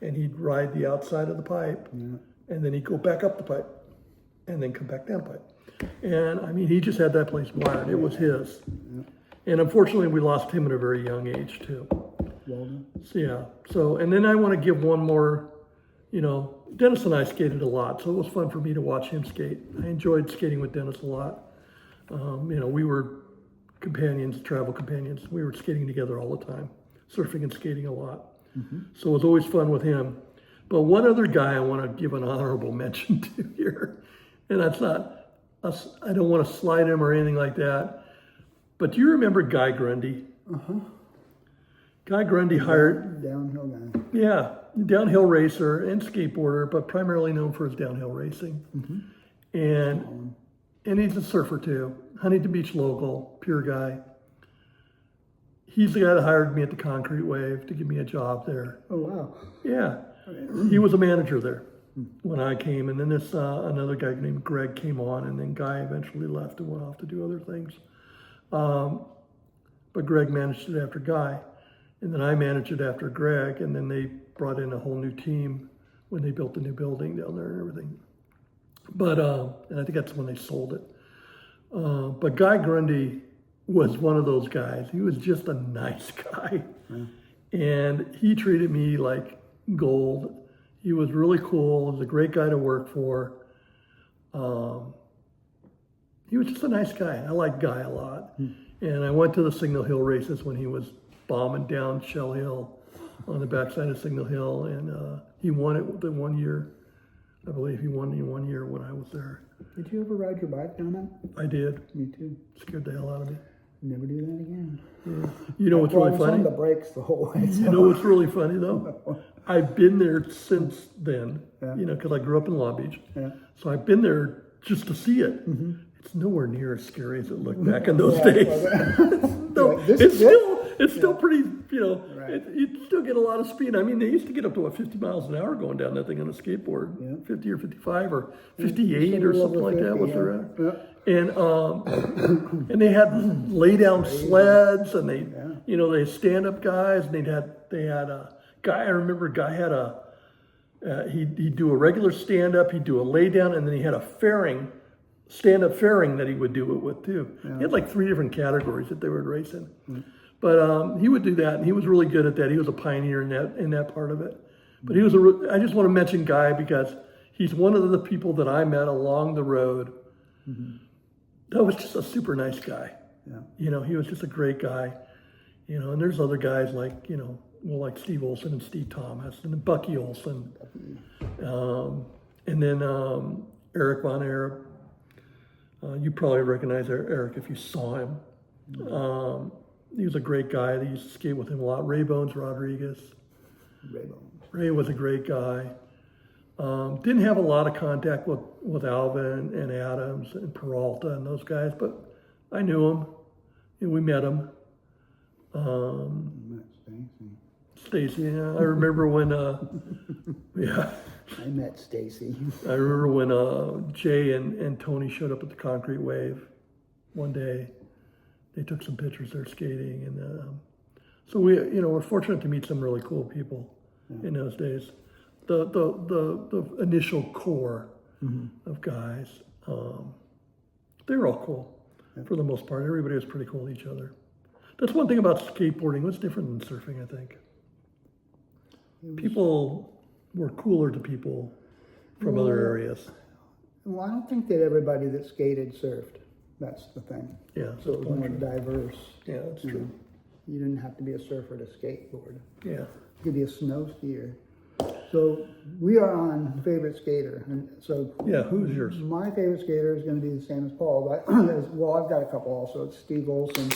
and he'd ride the outside of the pipe, and then he'd go back up the pipe, and then come back down the pipe. And I mean, he just had that place wired. It was his. And unfortunately, we lost him at a very young age too. So, and then I want to give one more, Dennis and I skated a lot, so it was fun for me to watch him skate. I enjoyed skating with Dennis a lot. We were travel companions. We were skating together all the time, surfing and skating a lot. So it was always fun with him. But one other guy I want to give an honorable mention to here, and that's not, I don't want to slide him or anything like that, but do you remember Guy Grundy? Guy Grundy hired... Downhill guy. Yeah, downhill racer and skateboarder, but primarily known for his downhill racing. And he's a surfer too. Huntington Beach local, pure guy. He's the guy that hired me at the Concrete Wave to give me a job there. Oh, wow. Yeah. He was a manager there when I came, and then this another guy named Greg came on, and then Guy eventually left and went off to do other things. But Greg managed it after Guy, and then I managed it after Greg, and then they brought in a whole new team when they built the new building down there and everything. But, and I think that's when they sold it. But Guy Grundy was one of those guys. He was just a nice guy. And he treated me like gold. He was really cool. He was a great guy to work for. He was just a nice guy. I like Guy a lot. And I went to the Signal Hill races when he was bombing down Shell Hill on the backside of Signal Hill. And he won it the 1 year. I believe he won the 1 year when I was there. Did you ever ride your bike down that? I did. Me too. Scared the hell out of me. Never do that again. Yeah. You know what's really I was on funny? the brakes the whole way. You know what's really funny though? I've been there since then, you know, because I grew up in Long Beach. So I've been there just to see it. It's nowhere near as scary as it looked back in those days. No, it's still pretty, you know, you still get a lot of speed. I mean, they used to get up to, what, 50 miles an hour going down that thing on a skateboard. 50 or 55 or 58 or something like that was there. And they had lay down sleds, and they, you know, they stand up guys, and they had a guy. I remember a guy had he'd do a regular stand up, he'd do a lay down, and then he had a stand up fairing that he would do it with too. He had like 3 different categories that they would race in. But he would do that, and he was really good at that. He was a pioneer in that part of it. But he was I just want to mention Guy because he's one of the people that I met along the road. That was just a super nice guy. You know, he was just a great guy. You know, and there's other guys like, you know, well, like Steve Olson and Steve Thomas and Bucky Olson. And then Eric Von Erb. You probably recognize Eric if you saw him. He was a great guy. They used to skate with him a lot. Ray Bones Rodriguez. Ray was a great guy. Didn't have a lot of contact with Alvin and Adams and Peralta and those guys, but I knew them. And we met them. Stacy, yeah. I remember when, I met Stacy. I remember when Jay and Tony showed up at the Concrete Wave one day. They took some pictures there skating, and so we're fortunate to meet some really cool people in those days. The initial core of guys, they were all cool for the most part. Everybody was pretty cool to each other. That's one thing about skateboarding. What's different than surfing, I think. People were cooler to people from other areas. Well, I don't think that everybody that skated surfed. That's the thing. Yeah. So it was more diverse. Yeah, that's true. You didn't have to be a surfer to skateboard. Yeah. You could be a snow skier. So we are on favorite skater. And so yeah, who's yours? My favorite skater is going to be the same as Paul. But, well, I've got a couple also. It's Steve Olson.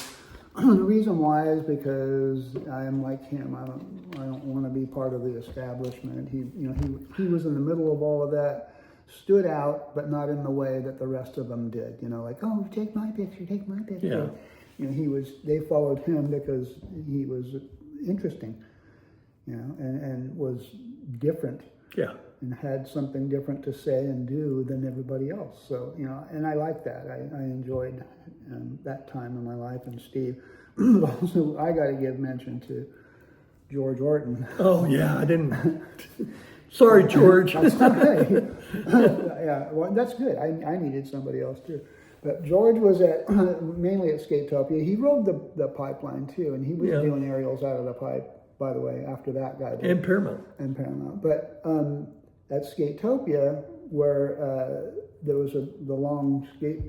The reason why is because I am like him. I don't want to be part of the establishment. He was in the middle of all of that, stood out, but not in the way that the rest of them did. You know, like, oh, take my picture, take my picture. Yeah. You know, they followed him because he was interesting, you know, and was different. Yeah. And had something different to say and do than everybody else. So, you know, and I like that. I enjoyed that time in my life. And Steve, also, I got to give mention to George Orton. Oh, yeah, I didn't. Sorry, George. That's okay. Yeah, well, that's good. I needed somebody else too. But George was mainly at Skatopia. He rode the pipeline too, and he was doing aerials out of the pipe, by the way, after that guy did. And Paramount. But at Skatopia, where there was the long skate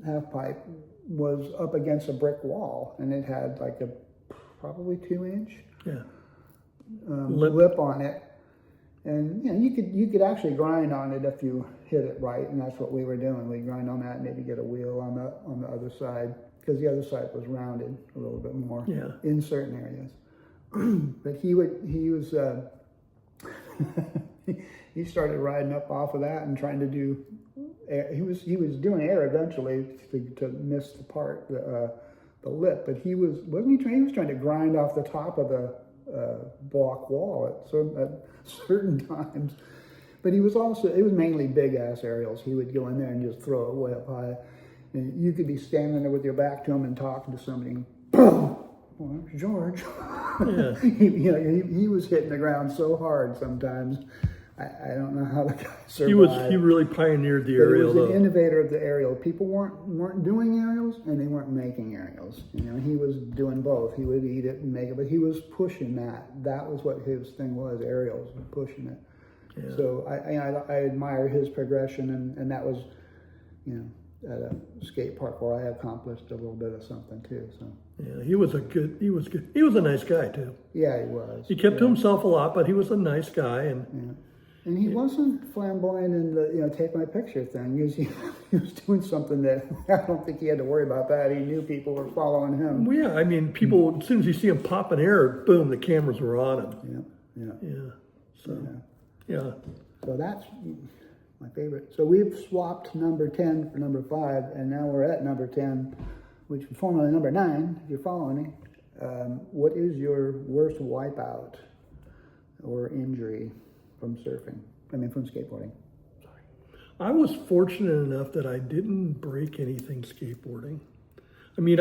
half pipe was up against a brick wall, and it had like a probably 2-inch lip on it. And you know, you could actually grind on it if you hit it right, and that's what we were doing. We grind on that, and maybe get a wheel on the other side, because the other side was rounded a little bit more in certain areas. But he started riding up off of that and trying to do. He was doing air eventually to miss the lip, but he wasn't trying to grind off the top of the block wall at certain times. But it was mainly big ass aerials. He would go in there and just throw it way up high, and you could be standing there with your back to him and talking to somebody, and boom! Well, there's George. Yeah. He was hitting the ground so hard sometimes. I don't know how the guy He survived. really pioneered the But he aerial was an though. innovator of the aerial. People weren't doing aerials, and they weren't making aerials. You know, he was doing both. He would eat it and make it, but he was pushing that. That was what his thing was, aerials, and pushing it. Yeah. So I admire his progression, and that was, you know, at a skate park where I accomplished a little bit of something too. So Yeah, he was good. He was a nice guy too. yeah, he was. He kept to Yeah. himself a lot, but he was a nice guy. And Yeah. And he wasn't flamboyant in the, you know, take my picture thing. He was doing something that I don't think he had to worry about that. He knew people were following him. well, yeah, I mean, people, as soon as you see him pop in air, boom, the cameras were on him. Yeah, yeah. Yeah. So, Yeah. yeah. So that's my favorite. So we've swapped number 10 for number 5, and now we're at number 10, which is formerly number 9, if you're following me. What is your worst wipeout or injury from surfing? I mean, from skateboarding. I was fortunate enough that I didn't break anything skateboarding. I mean,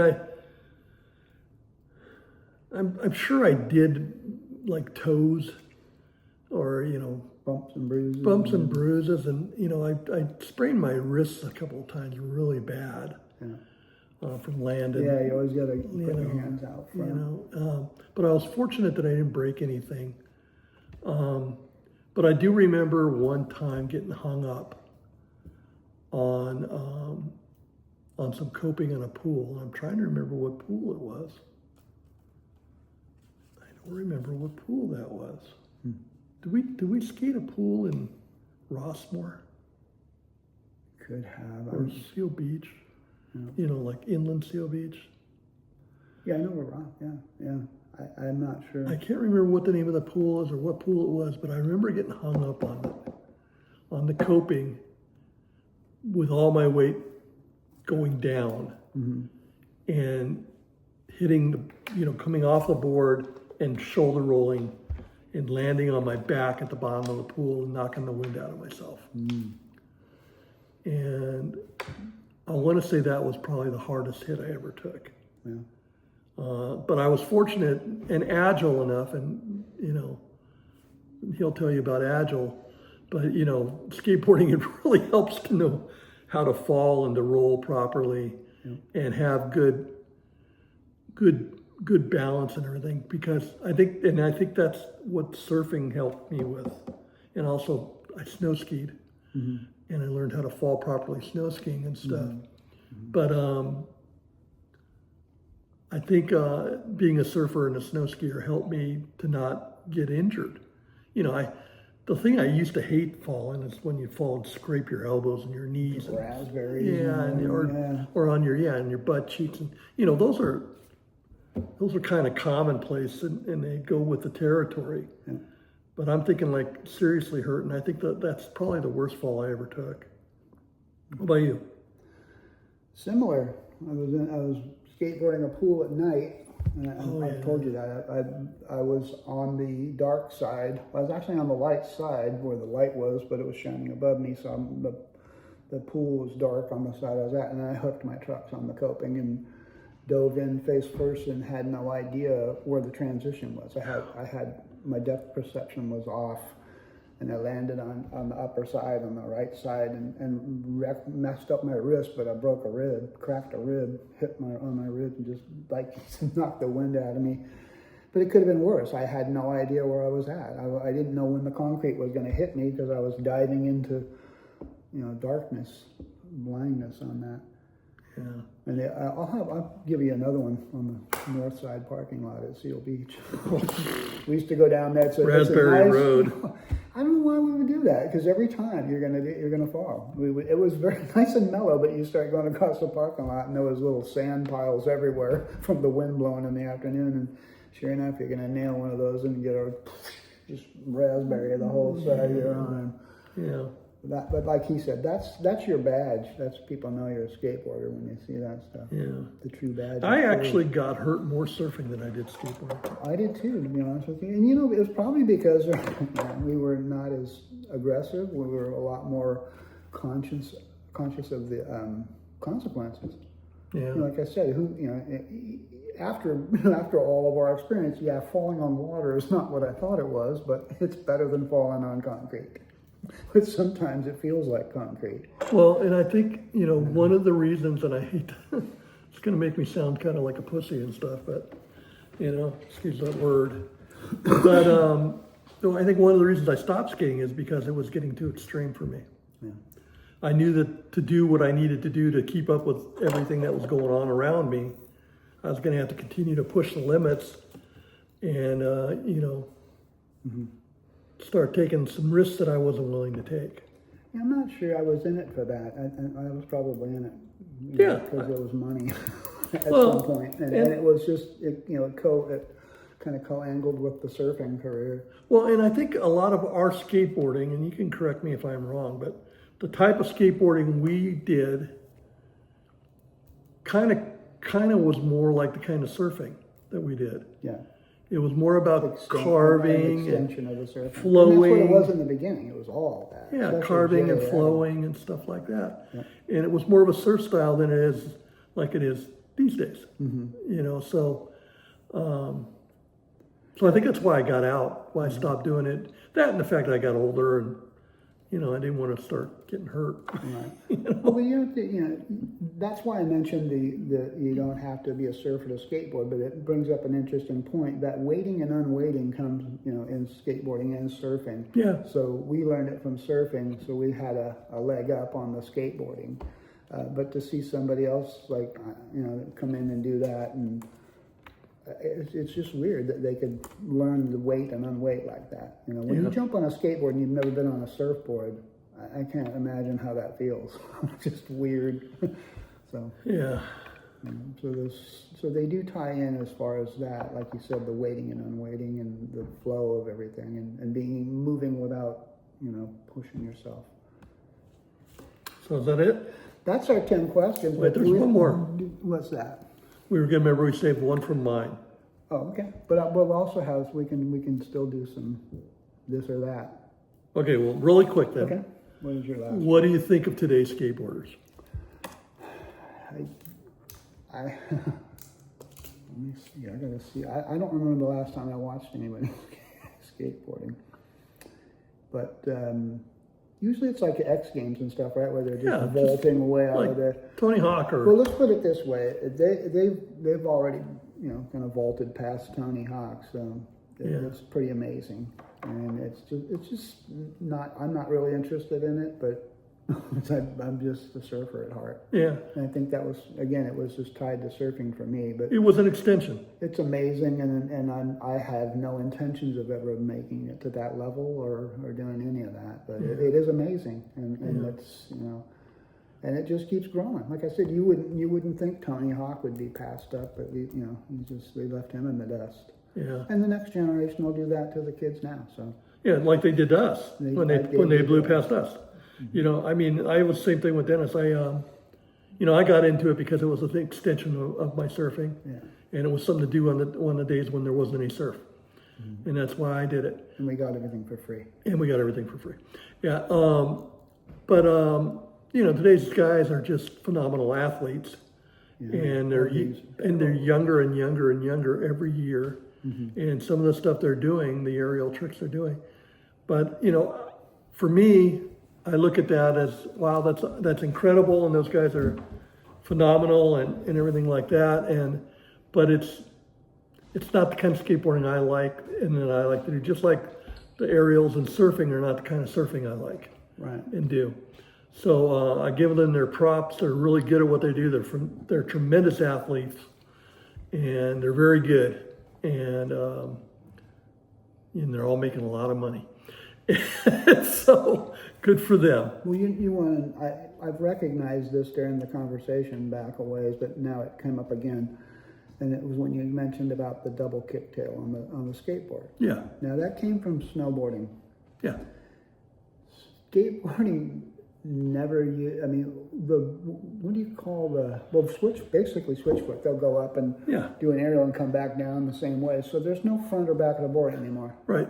I'm sure I did like toes or, you know, Bumps and bruises. And you know, I sprained my wrists a couple of times really bad from landing. Yeah, you always got to put your hands out front. You know, but I was fortunate that I didn't break anything. But I do remember one time getting hung up on some coping in a pool. I'm trying to remember what pool it was. I don't remember what pool that was. Did we skate a pool in Rossmore Could have. or Seal Beach? You know, like inland Seal Beach. Yeah, I know we're wrong. Yeah. I'm not sure. I can't remember what the name of the pool is or what pool it was, but I remember getting hung up on the coping with all my weight going down and hitting the, you know, coming off the board and shoulder rolling and landing on my back at the bottom of the pool and knocking the wind out of myself. And I want to say that was probably the hardest hit I ever took. Yeah. But I was fortunate and agile enough, and you know, he'll tell you about agile, but you know, skateboarding, it really helps to know how to fall and to roll properly and have good balance and everything, because I think that's what surfing helped me with. And also I snow skied and I learned how to fall properly snow skiing and stuff. But I think being a surfer and a snow skier helped me to not get injured. You know, the thing I used to hate falling is when you fall and scrape your elbows and your knees. Raspberries. Or on your butt cheeks. And, you know, those are kind of commonplace and they go with the territory. Yeah. But I'm thinking like seriously hurt, and I think that's probably the worst fall I ever took. What about you? Similar. I was skateboarding a pool at night, and I told you that. I was on the dark side. I was actually on the light side where the light was, but it was shining above me, so the pool was dark on the side I was at, and I hooked my trucks on the coping and dove in face first and had no idea where the transition was. I had my depth perception was off, and I landed on the upper side, on the right side, and messed up my wrist, but I broke a rib, cracked a rib, hit on my rib, and just like knocked the wind out of me. But it could have been worse. I had no idea where I was at. I didn't know when the concrete was going to hit me because I was diving into, you know, darkness, blindness on that. Yeah. And I'll give you another one on the north side parking lot at Seal Beach. We used to go down that. So Raspberry Road. I don't know why we would do that, because every time you're gonna fall. It was very nice and mellow, but you start going across the parking lot and there was little sand piles everywhere from the wind blowing in the afternoon. And sure enough, you're gonna nail one of those and get just raspberry the whole side of your arm. Yeah. But like he said, that's your badge. That's people know you're a skateboarder when they see that stuff. Yeah. The true badge. I actually got hurt more surfing than I did skateboarding. I did too, to be honest with you. And you know, it was probably because we were not as aggressive. We were a lot more conscious of the consequences. Yeah. You know, like I said, after all of our experience, falling on water is not what I thought it was, but it's better than falling on concrete. but sometimes it feels like concrete. Well, and I think, one of the reasons, and I hate it's going to make me sound kind of like a pussy and stuff, but, excuse that word. But so I think one of the reasons I stopped skating is because it was getting too extreme for me. Yeah. I knew that to do what I needed to do to keep up with everything that was going on around me, I was going to have to continue to push the limits and, start taking some risks that I wasn't willing to take. Yeah, I'm not sure I was in it for that. I was probably in it because there was money at some point. And it was just, it kind of co-angled with the surfing career. Well, and I think a lot of our skateboarding, and you can correct me if I'm wrong, but the type of skateboarding we did kind of was more like the kind of surfing that we did. Yeah. It was more about carving and extension of the surfing. flowing. And that's what it was in the beginning. It was all that. Yeah, Especially carving and Jerry flowing and stuff like that. Yeah. And it was more of a surf style than it is like it is these days. So I think that's why I got out, why I stopped doing it. That and the fact that I got older and, I didn't want to start getting hurt. Right. Well, you have to, that's why I mentioned the you don't have to be a surfer to skateboard, but it brings up an interesting point that weighting and unweighting comes, in skateboarding and surfing. Yeah. So we learned it from surfing, so we had a leg up on the skateboarding. But to see somebody else come in and do that, and it's just weird that they could learn the weight and unweight like that. When you jump on a skateboard and you've never been on a surfboard, I can't imagine how that feels. It's just weird. So yeah. So they do tie in as far as that, like you said, the weighting and unweighting and the flow of everything, and moving without pushing yourself. So is that it? That's our 10 questions. Wait, there's one more. What's that? We were going to remember we saved one from mine. Oh, okay. But we'll also have, we can still do some this or that. Okay, well, really quick then. Okay. What is your last? What do you think of today's skateboarders? Let me see. I gotta see. I don't remember the last time I watched anybody skateboarding. But usually it's like X Games and stuff, right? Where they're just vaulting away out of there. Tony Hawk or... Well, let's put it this way. They've already, kind of vaulted past Tony Hawk, so it's pretty amazing. And it's just not, I'm not really interested in it, but I'm just a surfer at heart. Yeah. And I think that was, again, it was just tied to surfing for me, but... It was an extension. It's amazing, and I have no intentions of ever making it to that level or doing any of that, but it is amazing, and it's, and it just keeps growing. Like I said, you wouldn't think Tony Hawk would be passed up, but they left him in the dust. Yeah. And the next generation will do that to the kids now. So. Yeah, like they did to us when they blew past us. Mm-hmm. I mean, I was the same thing with Dennis. I got into it because it was an extension of my surfing, and it was something to do on the days when there wasn't any surf, and that's why I did it. And we got everything for free. Yeah. Today's guys are just phenomenal athletes, and they're younger and younger and younger every year. Mm-hmm. And some of the stuff they're doing, the aerial tricks they're doing. But, for me, I look at that as, wow, that's incredible, and those guys are phenomenal and everything like that. But it's not the kind of skateboarding I like and that I like to do. Just like the aerials and surfing are not the kind of surfing I like and do. So I give them their props. They're really good at what they do. They're tremendous athletes, and they're very good. And they're all making a lot of money. So good for them. Well, I've recognized this during the conversation back a ways, but now it came up again. And it was when you mentioned about the double kicktail on the skateboard. Yeah. Now that came from snowboarding. Yeah. Skateboarding never, what do you call basically switch foot. They'll go up and do an aerial and come back down the same way. So there's no front or back of the board anymore. Right.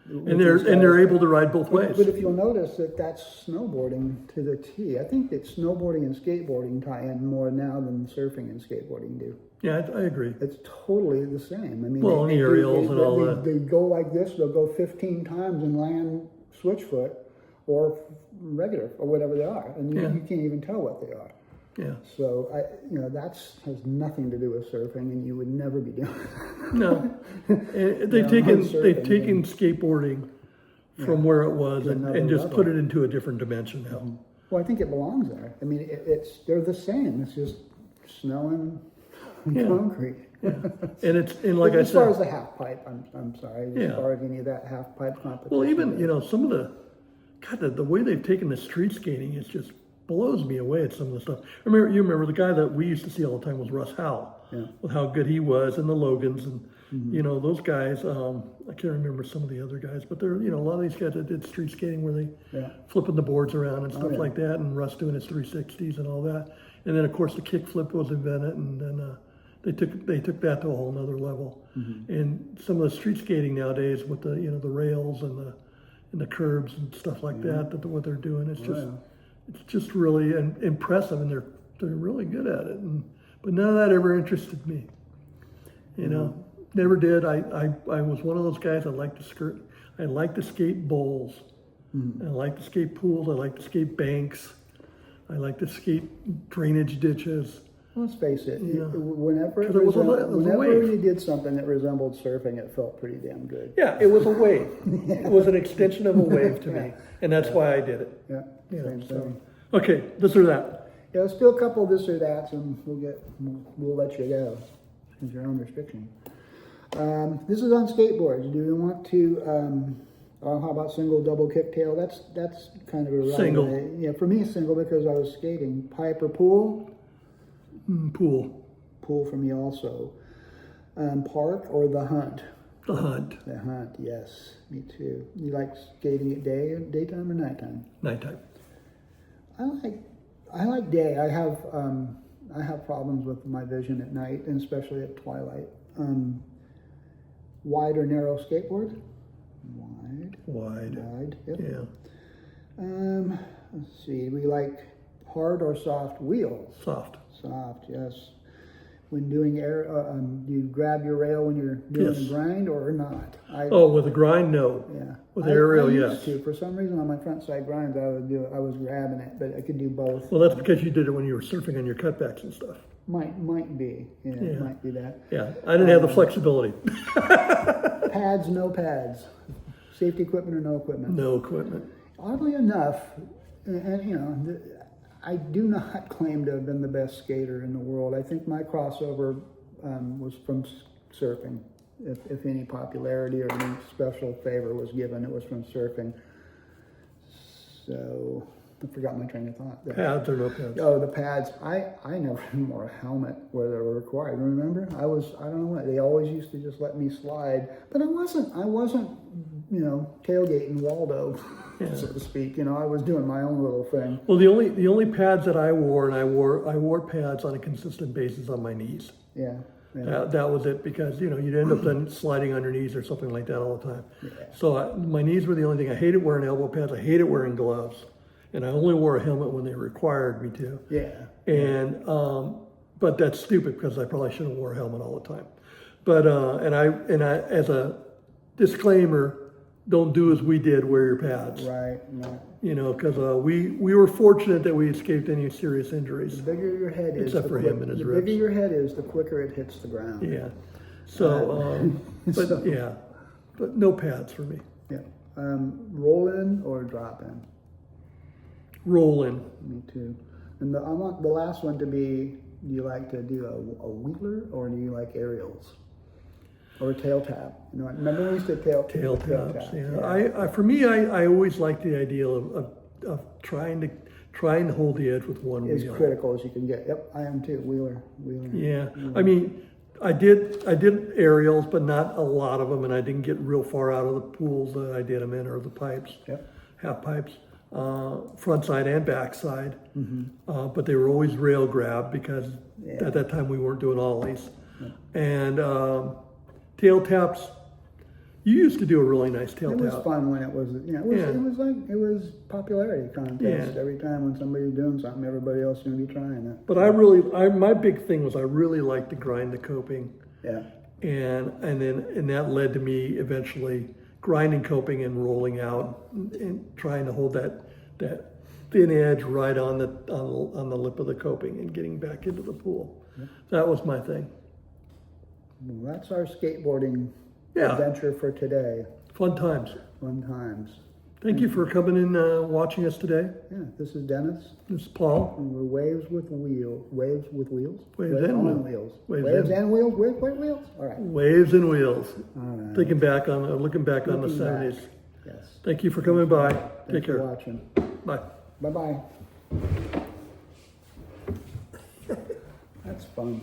And they're able to ride both ways. But if you'll notice that's snowboarding to the T. I think that snowboarding and skateboarding tie in more now than surfing and skateboarding do. Yeah, I agree. It's totally the same. I mean, the aerials and all that. They go like this. They'll go 15 times and land switch foot or regular, or whatever they are, and Yeah. you can't even tell what they are. Yeah. So that's has nothing to do with surfing, and you would never be doing. No. And they've surfing, taken skateboarding from where it was to and another just level. put it into a different dimension now. Well, I think it belongs there. I mean, they're the same. It's just snow and Yeah. concrete. Yeah. And like I as far said, as the half pipe, I'm sorry. Yeah. As far as any of that half pipe competition. well, even, some of the way they've taken the street skating is just blows me away at some of the stuff. You remember the guy that we used to see all the time was Russ Howell, Yeah. with how good he was, and the Logans, and those guys. I can't remember some of the other guys, but there, a lot of these guys that did street skating where they Yeah. flipping the boards around and stuff yeah. like that, and Russ doing his 360s and all that. And then of course the kick flip was invented, and then they took that to a whole nother level. And some of the street skating nowadays with the the rails and the curbs and stuff like that what they're doing, it's just really impressive, and they're really good at it. But none of that ever interested me. Never did. I was one of those guys that liked to skirt. I like to skate bowls. I like to skate pools. I like to skate banks. I like to skate drainage ditches. Let's face it. Yeah. Whenever Because it was a wave. you did something that resembled surfing, it felt pretty damn good. Yeah, it was a wave. It was an extension of a wave to me, and that's why I did it. Yeah. Same thing. Okay, this or that. Yeah, let's do a couple of this or that's, and we'll let you go, since you're on restriction. This is on skateboards. Do you want to? How about single, double, kicktail? That's kind of a Single. Yeah, for me, single because I was skating. Pipe or pool? Pool. Pool for me also. Park or the hunt? The hunt. The hunt, yes, me too. You like skating at daytime or nighttime? Nighttime. I like day. I have problems with my vision at night, and especially at twilight. Wide or narrow skateboard? Wide. Yep. Yeah. Let's see. We like hard or soft wheels? Soft. Soft, yes. When doing air, do you grab your rail when you're doing Yes. a grind or not? With a grind, no. Yeah. With aerial, I yes. used to. For some reason, on my front side grinds, I was grabbing it, but I could do both. Well, that's because you did it when you were surfing on your cutbacks and stuff. Might be. Yeah, Yeah. it might be that. Yeah, I didn't have the flexibility. Pads, no pads. Safety equipment or no equipment? No equipment. Oddly enough, I do not claim to have been the best skater in the world. I think my crossover was from surfing. If any popularity or any special favor was given, it was from surfing. So I forgot my train of thought there. Pads or no pads. Oh, the pads. I never wore a helmet where they were required. Remember? I don't know what. They always used to just let me slide. But I wasn't, tailgating Waldo, so to speak. I was doing my own little thing. Well, the only pads that I wore, and I wore pads on a consistent basis on my knees. Yeah. That was it, because you'd end up then sliding on your knees or something like that all the time. Yeah. So my knees were the only thing. I hated wearing elbow pads. I hated wearing gloves, and I only wore a helmet when they required me to. Yeah. And but that's stupid, because I probably should have wore a helmet all the time. But and I as a disclaimer, don't do as we did. Wear your pads. Right. Because we were fortunate that we escaped any serious injuries. The bigger your head is, Except for him and his the ribs. bigger your head is, the quicker it hits the ground. Yeah. So, but no pads for me. Yeah. Roll in or drop in? Roll in. Me too. And I want the last one to be: do you like to do a wheeler or do you like aerials or a tail tap? Remember when we used to tail Taps. tap? Yeah. For me, I always like the idea of trying to hold the edge with one As wheel. critical as you can get. Yep, I am too. Wheeler. Yeah. I mean, I did aerials, but not a lot of them, and I didn't get real far out of the pools that I did them in, or the pipes. Yep. Half pipes, front side and back side. But they were always rail grab, because at that time we weren't doing ollies. And tail taps, you used to do a really nice tail It tap. was fun when it was. It was popularity contest. Every time when somebody was doing something, everybody else was going to be trying it. But my big thing was I really liked to grind the coping. Yeah. And that led to me eventually grinding coping and rolling out and trying to hold that thin edge right on the lip of the coping and getting back into the pool. Yeah. That was my thing. Well, that's our skateboarding Yeah. adventure for today. Fun times. Fun times. Thank you for coming in, watching us today. Yeah, this is Dennis. This is Paul. And we're Waves with Wheels. Waves with Wheels? Waves on and Wheels. Waves Waves and- and Wheels? With wheels? All right. Waves and Wheels. All right. Looking back on the Looking back. 70s. Yes. Thank you for coming by. Thanks Take for care. watching. Bye. Bye-bye. That's fun.